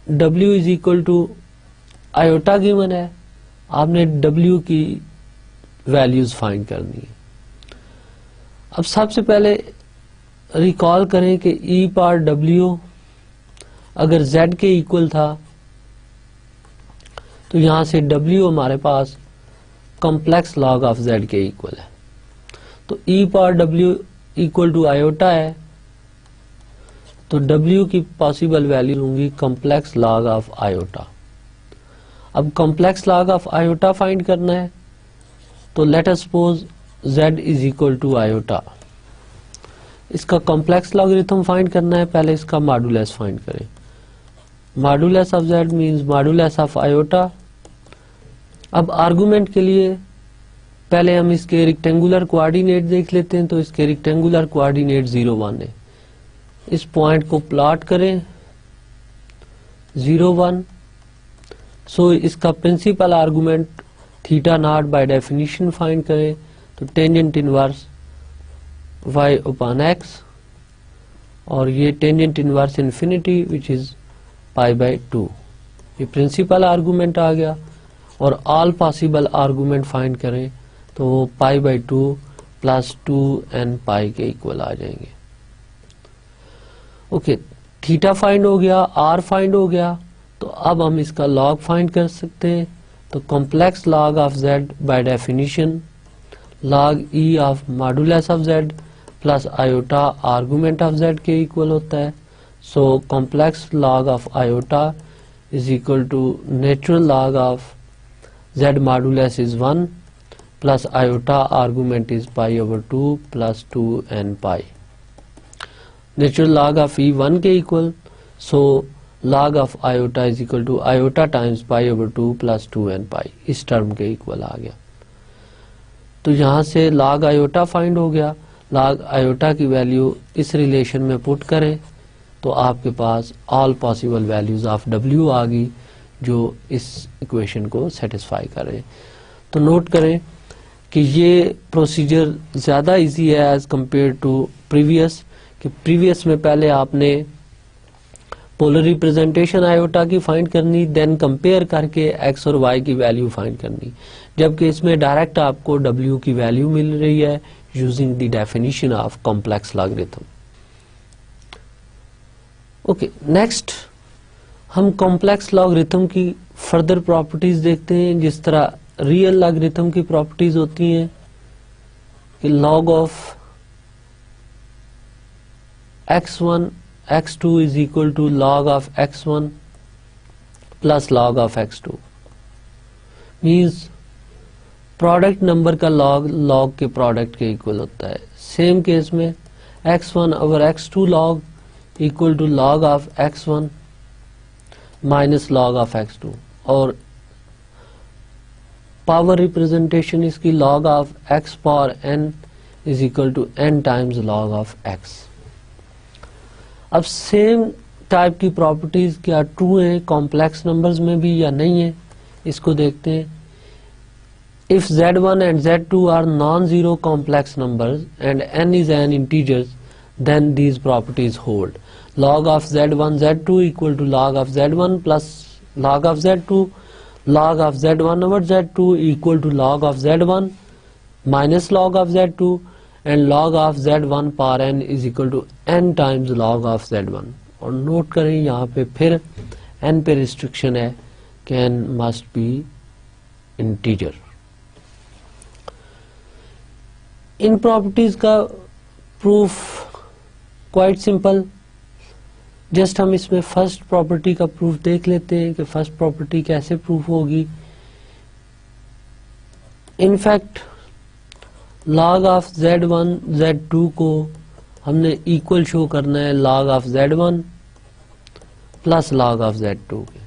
Speaker 1: w is equal to iota given है, आपने w की वैल्यूज फाइंड करनी है। अब सबसे पहले रिकॉल करें कि e पावर w अगर z के इक्वल था तो यहां से w हमारे पास कॉम्प्लेक्स लॉग ऑफ z के इक्वल है। तो e power w equal to iota है, तो w की पॉसिबल वैल्यू होंगी कॉम्प्लेक्स लॉग ऑफ आयोटा। अब complex log of iota find करना है, तो let us suppose z is equal to iota. इसका कॉम्प्लेक्स लॉगरिथम फाइंड करना है, पहले इसका मॉडुलस फाइंड करें। Modulus of z means modulus of iota. अब आर्गुमेंट के लिए पहले हम इसके रेक्टेंगुलर कोऑर्डिनेट देख लेते हैं, तो इसके रेक्टेंगुलर कोऑर्डिनेट 0 1 है। इस पॉइंट को प्लॉट करें 0 1। सो इसका principal argument theta nought by definition find करें, तो tangent inverse y upon x और ये tangent inverse infinity which is π/2। ये प्रिंसिपल आर्गुमेंट आ गया। और ऑल पॉसिबल आर्गुमेंट फाइंड करें तो वो π/2 प्लस 2n पाई के इक्वल आ जाएंगे। ओके, थीटा फाइंड हो गया, आर फाइंड हो गया, तो अब हम इसका लॉग फाइंड कर सकते हैं। तो complex log of z by definition log e of modulus of z plus iota argument of z के इक्वल होता है। So complex log of iota is equal to natural log of z modulus is 1 plus iota argument is π/2 plus 2n pi. Natural log of e 1 के equal, so log of iota is equal to iota times π/2 plus 2n pi, इस term के equal आ गया। तो यहां से log iota find हो गया। log iota की वैल्यू इस रिलेशन में पुट करें तो आपके पास all possible values of w आ गई जो इस इक्वेशन को सेटिस्फाई करें। तो नोट करें कि ये प्रोसीजर ज़्यादा इजी है एज कंपेयर टू प्रीवियस, कि प्रीवियस में पहले आपने पोलर रिप्रेजेंटेशन आयोटा की फाइंड करनी, देन कंपेयर करके x और y की वैल्यू फाइंड करनी, जबकि इसमें डायरेक्ट आपको w की वैल्यू मिल रही है using the definition of complex logarithm. Okay, next हम कॉम्प्लेक्स लॉगरिथम की फर्दर प्रॉपर्टीज देखते हैं, जिस तरह रियल लॉगरिथम की प्रॉपर्टीज होती हैं कि log of x1 x2 is equal to log of x1 plus log of x2 means product number का log के प्रोडक्ट के इक्वल होता है। सेम केस में x1 over x2 log equal to log of x1 minus log of x2 और power representation इसकी log of x power n is equal to n times log of x। अब same type की properties क्या true हैं complex numbers में भी या नहीं है, इसको देखते हैं। If z1 and z2 are non-zero complex numbers and n is an integer, then these properties hold. Log of z1 z2 equal to log of z1 plus log of z2, log of z1 over z2 equal to log of z1 minus log of z2 and log of z1 power n is equal to n times log of z1। और note करें यहाँ पे फिर n पे restriction है कि n must be integer। In properties का proof quite simple, just हम इसमें फर्स्ट प्रॉपर्टी का प्रूफ देख लेते हैं कि फर्स्ट प्रॉपर्टी कैसे प्रूफ होगी। In fact log of z1 z2 को हमने इक्वल शो करना है log of z1 plus log of z2 के,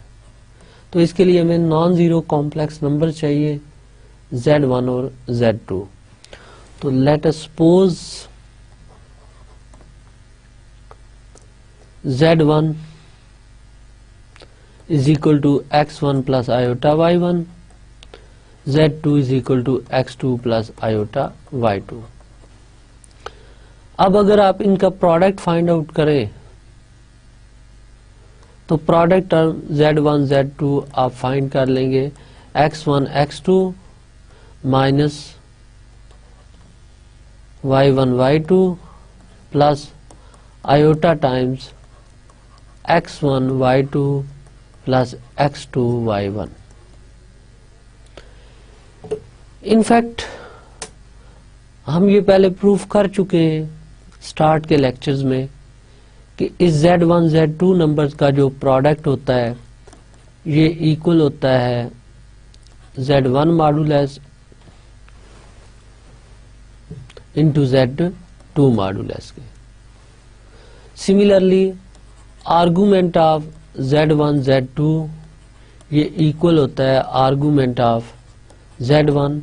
Speaker 1: तो इसके लिए हमें नॉन जीरो कॉम्प्लेक्स नंबर चाहिए z1 और z2। तो let us suppose z1 is equal to x1 plus iota y1, z2 is equal to x2 plus iota y2। अब अगर आप इनका प्रोडक्ट फाइंड आउट करें तो प्रोडक्ट टर्म z1 z2 आप फाइंड कर लेंगे x1 x2 minus y1 y2 plus iota times x1 y2 plus x2 y1। In fact हम ये पहले प्रूफ कर चुके हैं स्टार्ट के लेक्चर्स में कि इस z1 z2 नंबर्स का जो प्रोडक्ट होता है ये इक्वल होता है z1 modulus into z2 modulus के। Similarly argument of z1 z2 ये इक्वल होता है argument of z1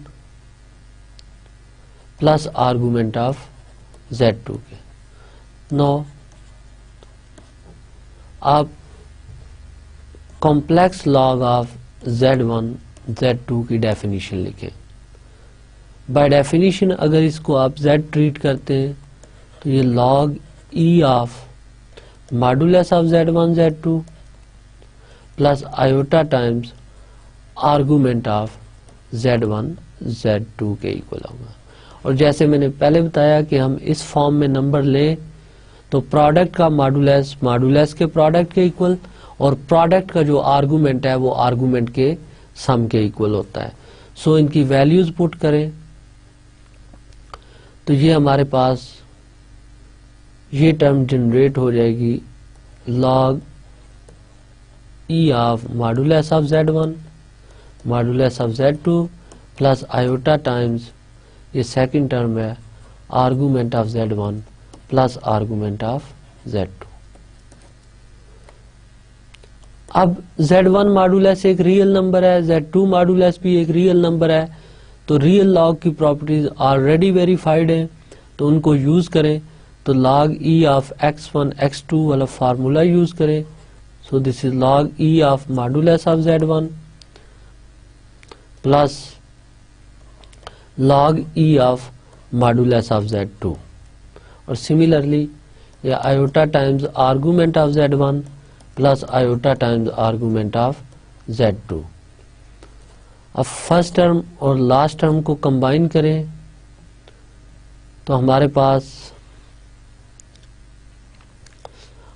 Speaker 1: plus argument of z2 के। नो आप complex log of z1 z2 की डेफिनेशन लिखें। बाय डेफिनेशन अगर इसको आप z ट्रीट करते हैं तो ये log e of modulus of z1 z2 plus iota times argument of z1 z2 के इक्वल होगा। और जैसे मैंने पहले बताया कि हम इस फॉर्म में नंबर लें तो प्रोडक्ट का मॉडुलस मॉडुलस के प्रोडक्ट के इक्वल और प्रोडक्ट का जो आर्गुमेंट है वो आर्गुमेंट के सम के इक्वल होता है। सो इनकी वैल्यूज पुट करें तो ये हमारे पास ये टर्म जनरेट हो जाएगी log e of modulus of z1 modulus of z2 plus iota times ये सेकंड टर्म है argument of z1 plus argument of z2। अब z1 मॉडुलस एक रियल नंबर है, z2 मॉडुलस भी एक रियल नंबर है, तो रियल लॉग की प्रॉपर्टीज ऑलरेडी वेरीफाइड हैं तो उनको यूज करें। तो log e of x1 x2 वाला फार्मूला यूज करें। सो this is log e of modulus of z1 plus log e of modulus of z2 और सिमिलरली ये iota times argument of z1 plus iota times argument of z2। अब first term और last term को combine करें तो हमारे पास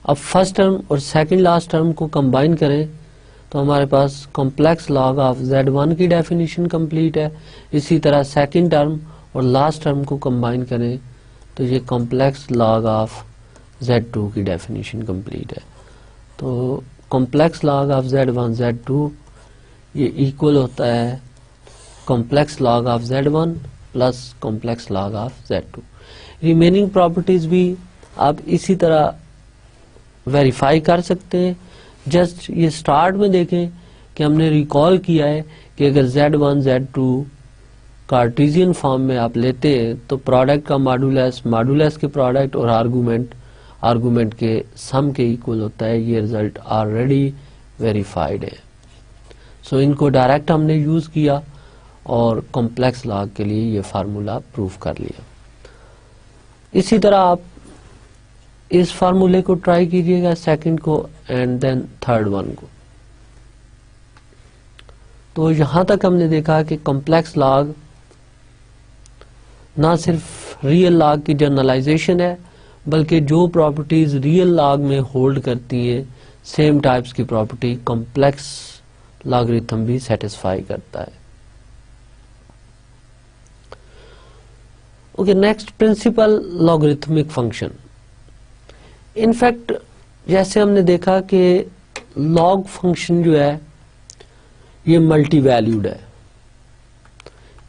Speaker 1: अब first term और सेकंड लास्ट टर्म को कंबाइन करें तो हमारे पास कॉम्प्लेक्स लॉग ऑफ z1 की डेफिनेशन कंप्लीट है। इसी तरह सेकंड टर्म और लास्ट टर्म को कंबाइन करें तो ये कॉम्प्लेक्स लॉग ऑफ z2 की डेफिनेशन कंप्लीट है। तो complex log of z1 z2 ये इक्वल होता है complex log of z1 plus complex log of z2। Remaining properties भी आप इसी तरह वेरीफाई कर सकते हैं। जस्ट ये स्टार्ट में देखें कि हमने रिकॉल किया है कि अगर z1 z2 कार्टेशियन फॉर्म में आप लेते हैं तो प्रोडक्ट का मॉडुलस, मॉडुलस के प्रोडक्ट और आर्गुमेंट के सम के इक्वल होता है। ये रिजल्ट ऑलरेडी वेरीफाइड है। सो इनको डायरेक्ट हमने यूज किया और कॉम्प्लेक्स लॉग के लिए ये फार्मूला प्रूफ कर लिया। इसी तरह आप इस फार्मूले को ट्राई कीजिएगा, सेकंड को एंड देन थर्ड वन को। तो यहां तक हमने देखा कि कॉम्प्लेक्स लॉग ना सिर्फ रियल लॉग की जनरलाइजेशन है बल्कि जो प्रॉपर्टीज रियल लॉग में होल्ड करती हैं सेम टाइप्स की प्रॉपर्टी कॉम्प्लेक्स लॉगरिथम भी सेटिस्फाई करता है। Okay, next principle logarithmic function. In fact जैसे हमने देखा कि लॉग फंक्शन जो है ये मल्टी वैल्यूड है।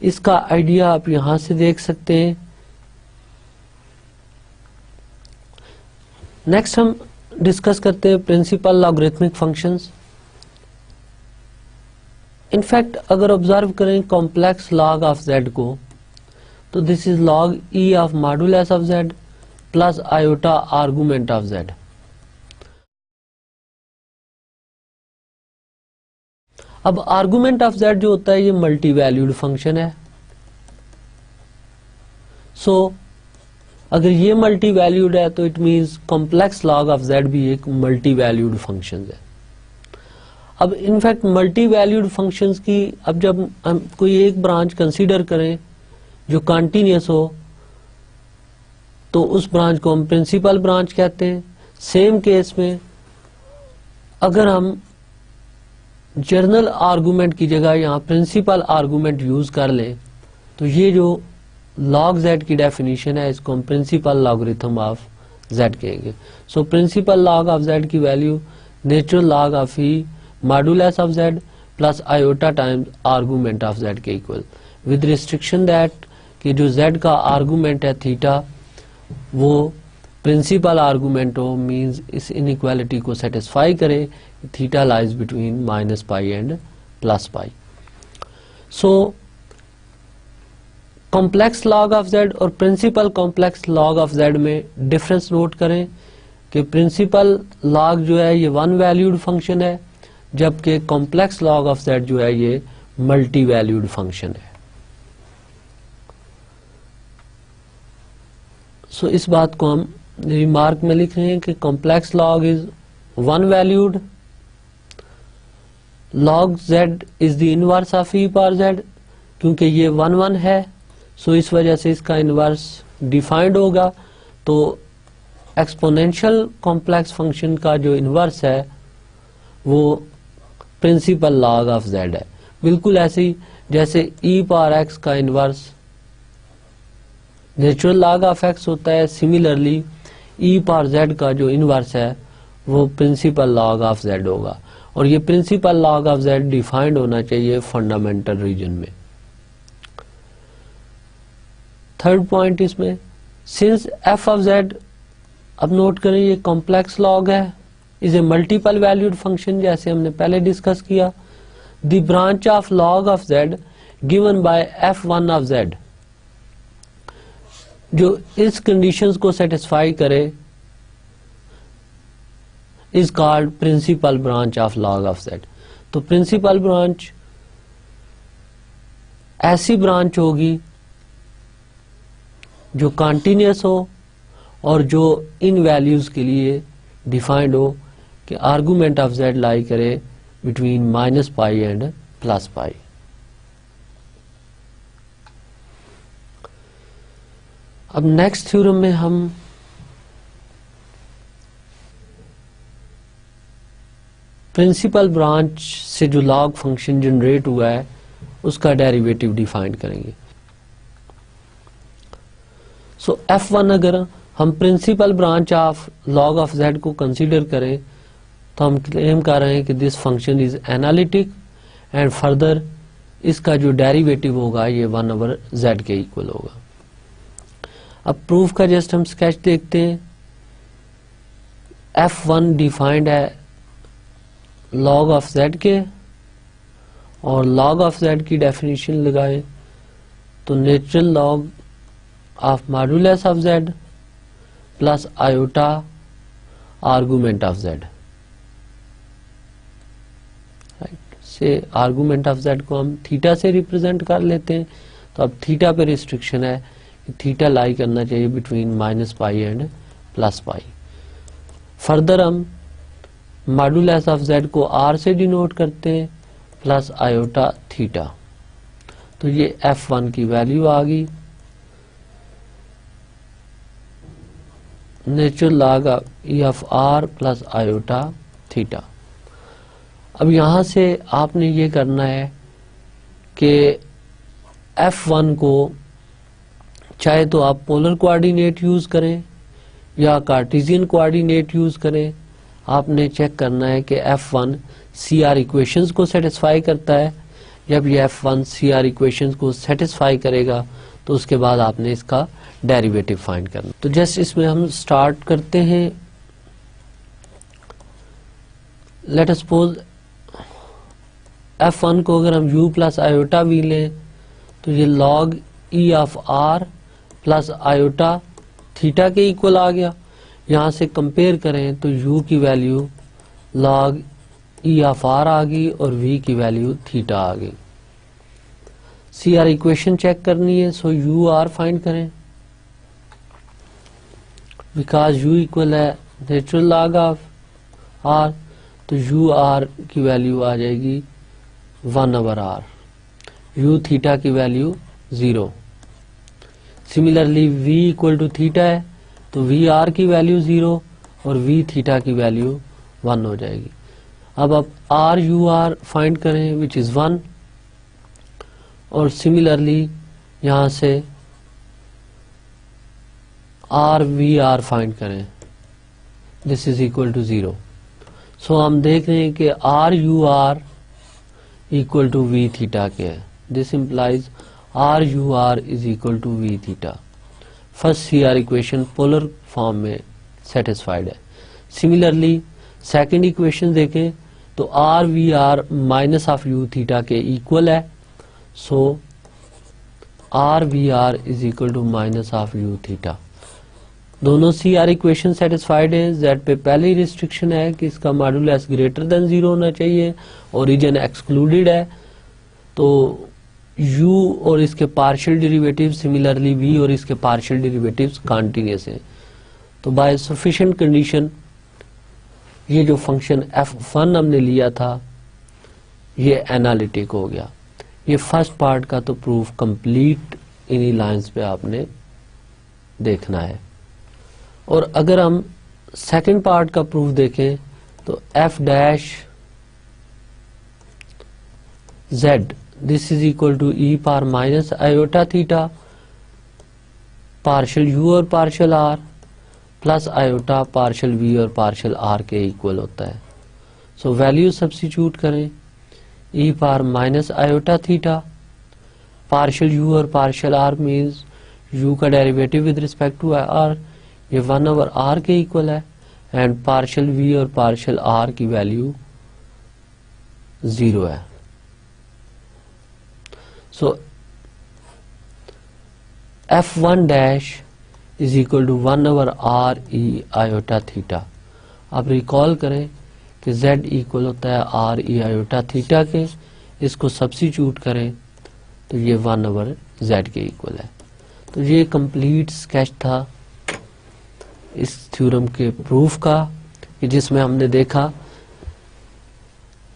Speaker 1: इसका आइडिया आप यहां से देख सकते हैं। नेक्स्ट हम डिस्कस करते हैं प्रिंसिपल लॉगरिथमिक फंक्शंस। इनफैक्ट अगर ऑब्जर्व करें कॉम्प्लेक्स लॉग ऑफ z को तो this is log e of modulus of z plus iota argument of z। अब आर्गुमेंट ऑफ z जो होता है ये मल्टी वैल्यूड फंक्शन है। सो अगर ये मल्टी वैल्यूड है तो it means complex log of z भी एक मल्टी वैल्यूड फंक्शन है। अब इनफैक्ट मल्टी वैल्यूड फंक्शंस की अब जब हम कोई एक ब्रांच कंसीडर करें जो कंटीन्यूअस हो तो उस ब्रांच को हम प्रिंसिपल ब्रांच कहते हैं। सेम केस में अगर हम जर्नल आर्गुमेंट की जगह यहां प्रिंसिपल आर्गुमेंट यूज कर लें तो ये जो लॉग z की डेफिनेशन है इसको हम प्रिंसिपल लॉगरिथम ऑफ z कहेंगे। So principal log of z की value natural log of e modulus of z plus iota times argument of z के इक्वल, विद रिस्ट्रिक्शन दैट कि जो z का आर्गुमेंट है थीटा वो प्रिंसिपल आर्गुमेंट हो, means इस इनइक्वालिटी को सेटिस्फाई करे theta lies between minus pi and plus pi. So complex log of z और principal complex log of z में डिफरेंस नोट करें कि प्रिंसिपल लॉग जो है ये वन वैल्यूड फंक्शन है जबकि कॉम्प्लेक्स लॉग ऑफ z जो है ये मल्टी वैल्यूड फंक्शन है। सो इस बात को हम रिमार्क में लिख रहे हैं कि complex log is one valued, log z is the inverse of e power z, क्योंकि ये 1 1 है सो इस वजह से इसका इनवर्स डिफाइंड होगा। तो एक्सपोनेंशियल कॉम्प्लेक्स फंक्शन का जो इनवर्स है वो प्रिंसिपल लॉग ऑफ z है। बिल्कुल ऐसे ही जैसे e पावर x का inverse natural log of x होता है, सिमिलरली e पावर z का जो इनवर्स है वो प्रिंसिपल लॉग ऑफ z होगा। और ये principal log of z defined होना चाहिए फंडामेंटल रीजन में। थर्ड पॉइंट इसमें, सिंस f ऑफ z, अब नोट करें ये कॉम्प्लेक्स लॉग है, is a multiple valued function जैसे हमने पहले डिस्कस किया। The branch of log of z given by f1 of z जो इस कंडीशंस को सेटिस्फाई करे is called principal branch of log of z। तो प्रिंसिपल ब्रांच ऐसी ब्रांच होगी जो कंटीन्यूअस हो और जो इन वैल्यूज के लिए डिफाइंड हो कि आर्गुमेंट ऑफ z लाई करे between minus pi and plus पाई। अब नेक्स्ट थ्योरम में हम प्रिंसिपल ब्रांच से जो लॉग फंक्शन जनरेट हुआ है उसका डेरिवेटिव डिफाइन करेंगे। सो F1 अगर हम principal branch of log of z को कंसीडर करें तो हम क्लेम कर रहे हैं कि this function is analytic and further इसका जो डेरिवेटिव होगा ये 1/z के इक्वल होगा। अब प्रूफ का जस्ट हम स्केच देखते हैं। F1 डिफाइंड है log ऑफ z के, और log ऑफ z की डेफिनेशन लगाएं तो natural log of modulus of z plus iota argument of z। से आर्गुमेंट ऑफ z को हम थीटा से रिप्रेजेंट कर लेते हैं। तो अब थीटा पे रिस्ट्रिक्शन है कि थीटा लाई करना चाहिए बिटवीन -π एंड +π। फर्दर हम मॉड्यूलस ऑफ z को r से डिनोट करते हैं प्लस आयोटा थीटा। तो ये F1 की वैल्यू आ गई। Natural log E of r plus iota theta. अब यहां से आपने ये करना है कि F1 को चाहे तो आप पोलर कोऑर्डिनेट यूज करें या कार्टेशियन कोऑर्डिनेट यूज करें। आपने चेक करना है कि F1 CR इक्वेशंस को सेटिस्फाई करता है। जब ये F1 CR इक्वेशंस को सेटिस्फाई करेगा तो उसके बाद आपने इसका डेरिवेटिव फाइंड करना। तो जस्ट इसमें हम स्टार्ट करते हैं। लेट अस सपोज F1 को अगर हम u प्लस आयोटा v लें तो ये log e of r plus iota theta के इक्वल आ गया। यहां से कंपेयर करें तो u की value log e of r आ गई और v की वैल्यू थीटा आ गई। CR इक्वेशन चेक करनी है, सो u r फाइंड करें। बिकॉज u इक्वल है नेचुरल लॉग ऑफ r, तो u r की वैल्यू आ जाएगी 1/r। u थीटा की value 0। Similarly v equal to theta है तो v r की वैल्यू 0 और v थीटा की वैल्यू 1 हो जाएगी। अब आप r u r फाइंड करें विच इज 1, और सिमिलरली यहां से r v r फाइंड करें, this is equal to 0। So हम देख रहे हैं कि r u r equal to v theta के है। This implies r u r is equal to v theta. First CR equation polar form में satisfied है। सिमिलरली सेकंड इक्वेशन देखें तो r v r minus of u theta के equal है। So r v r is equal to minus of u theta. दोनों CR equation satisfied है। Z पे पहले ही रिस्ट्रिक्शन है कि इसका मॉड्यूलस ग्रेटर देन 0 होना चाहिए, ओरिजिन एक्सक्लूडेड है। तो u और इसके पार्शियल डेरिवेटिव, सिमिलरली v और इसके पार्शियल डेरिवेटिव्स कॉन्टिन्यूअस हैं। तो बाय सफिशिएंट कंडीशन ये जो फंक्शन F1 हमने लिया था ये एनालिटिक हो गया। ये फर्स्ट पार्ट का तो प्रूफ कंप्लीट इन्हीं लाइंस पे आपने देखना है। और अगर हम सेकंड पार्ट का प्रूफ देखें तो f dash z this is equal to e power minus iota theta partial u और partial r plus iota partial v और पार्शियल r के इक्वल होता है। सो वैल्यू सब्स्टिट्यूट करें, e power minus iota theta partial u और partial r means u का derivative with respect to r, ये 1/r के इक्वल है, एंड पार्शियल v और पार्शियल r की वैल्यू 0 है। So F1 dash is equal to 1/r e iota theta. आप recall करें कि z इक्वल होता है r e आयोटा थीटा के, इसको सब्स्टिट्यूट करें तो ये 1/z के इक्वल है। तो ये कंप्लीट स्केच था इस थ्योरम के प्रूफ का, कि जिसमें हमने देखा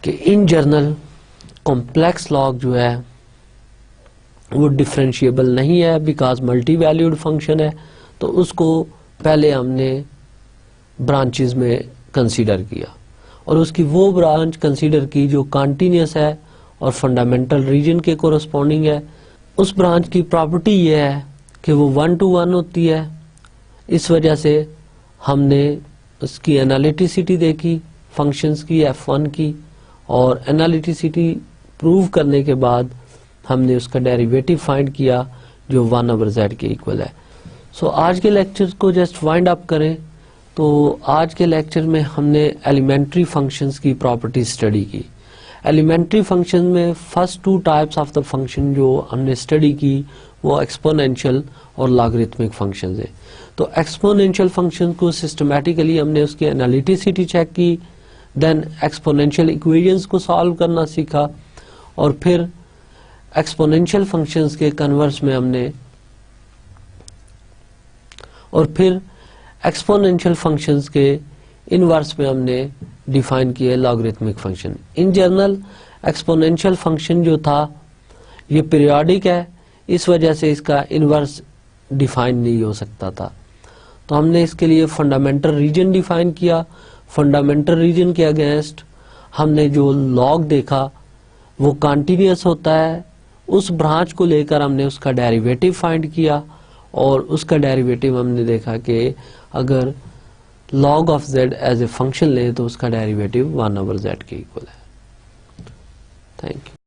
Speaker 1: कि इन जनरल कॉम्प्लेक्स लॉग जो है वो डिफरेंशिएबल नहीं है बिकॉज मल्टी वैल्यूड फंक्शन है। तो उसको पहले हमने ब्रांचेस में कंसीडर किया और उसकी वो ब्रांच कंसीडर की जो कॉन्टिन्यूस है और फंडामेंटल रीजन के कोरस्पॉन्डिंग है। उस ब्रांच की प्रॉपर्टी ये है कि वो 1 to 1 होती है। इस वजह से हमने उसकी एनालिटिसिटी देखी फंक्शंस की f1 की, और एनालिटिसिटी प्रूव करने के बाद हमने उसका डेरिवेटिव फाइंड किया जो 1/z के इक्वल है। सो आज के लेक्चर को जस्ट वाइंड अप करें तो आज के लेक्चर में हमने एलिमेंट्री फंक्शंस की प्रॉपर्टी स्टडी की। एलिमेंट्री फंक्शन में first 2 types of the function जो हमने स्टडी की वो एक्सपोनेंशियल और लॉगरिथमिक फंक्शंस है। तो एक्सपोनेंशियल फंक्शन को सिस्टमैटिकली हमने उसकी एनालिटिसिटी चेक की, देन एक्सपोनेंशियल इक्वेशंस को सॉल्व करना सीखा, और फिर एक्सपोनेंशियल फंक्शंस के कन्वर्स में हमने एक्सपोनेंशियल फंक्शंस के इनवर्स में हमने डिफाइन किए logarithmic function. In general exponential function जो था ये पीरियोडिक है, इस वजह से इसका इनवर्स डिफाइन नहीं हो सकता था। तो हमने इसके लिए फंडामेंटल रीजन डिफाइन किया। फंडामेंटल रीजन के अगेंस्ट हमने जो लॉग देखा वो कॉन्टिन्यूस होता है, उस ब्रांच को लेकर हमने उसका डेरिवेटिव फाइंड किया, और उसका डेरिवेटिव हमने देखा कि अगर log of z as a function ले तो उसका डेरिवेटिव 1/z के इक्वल है। Thank you.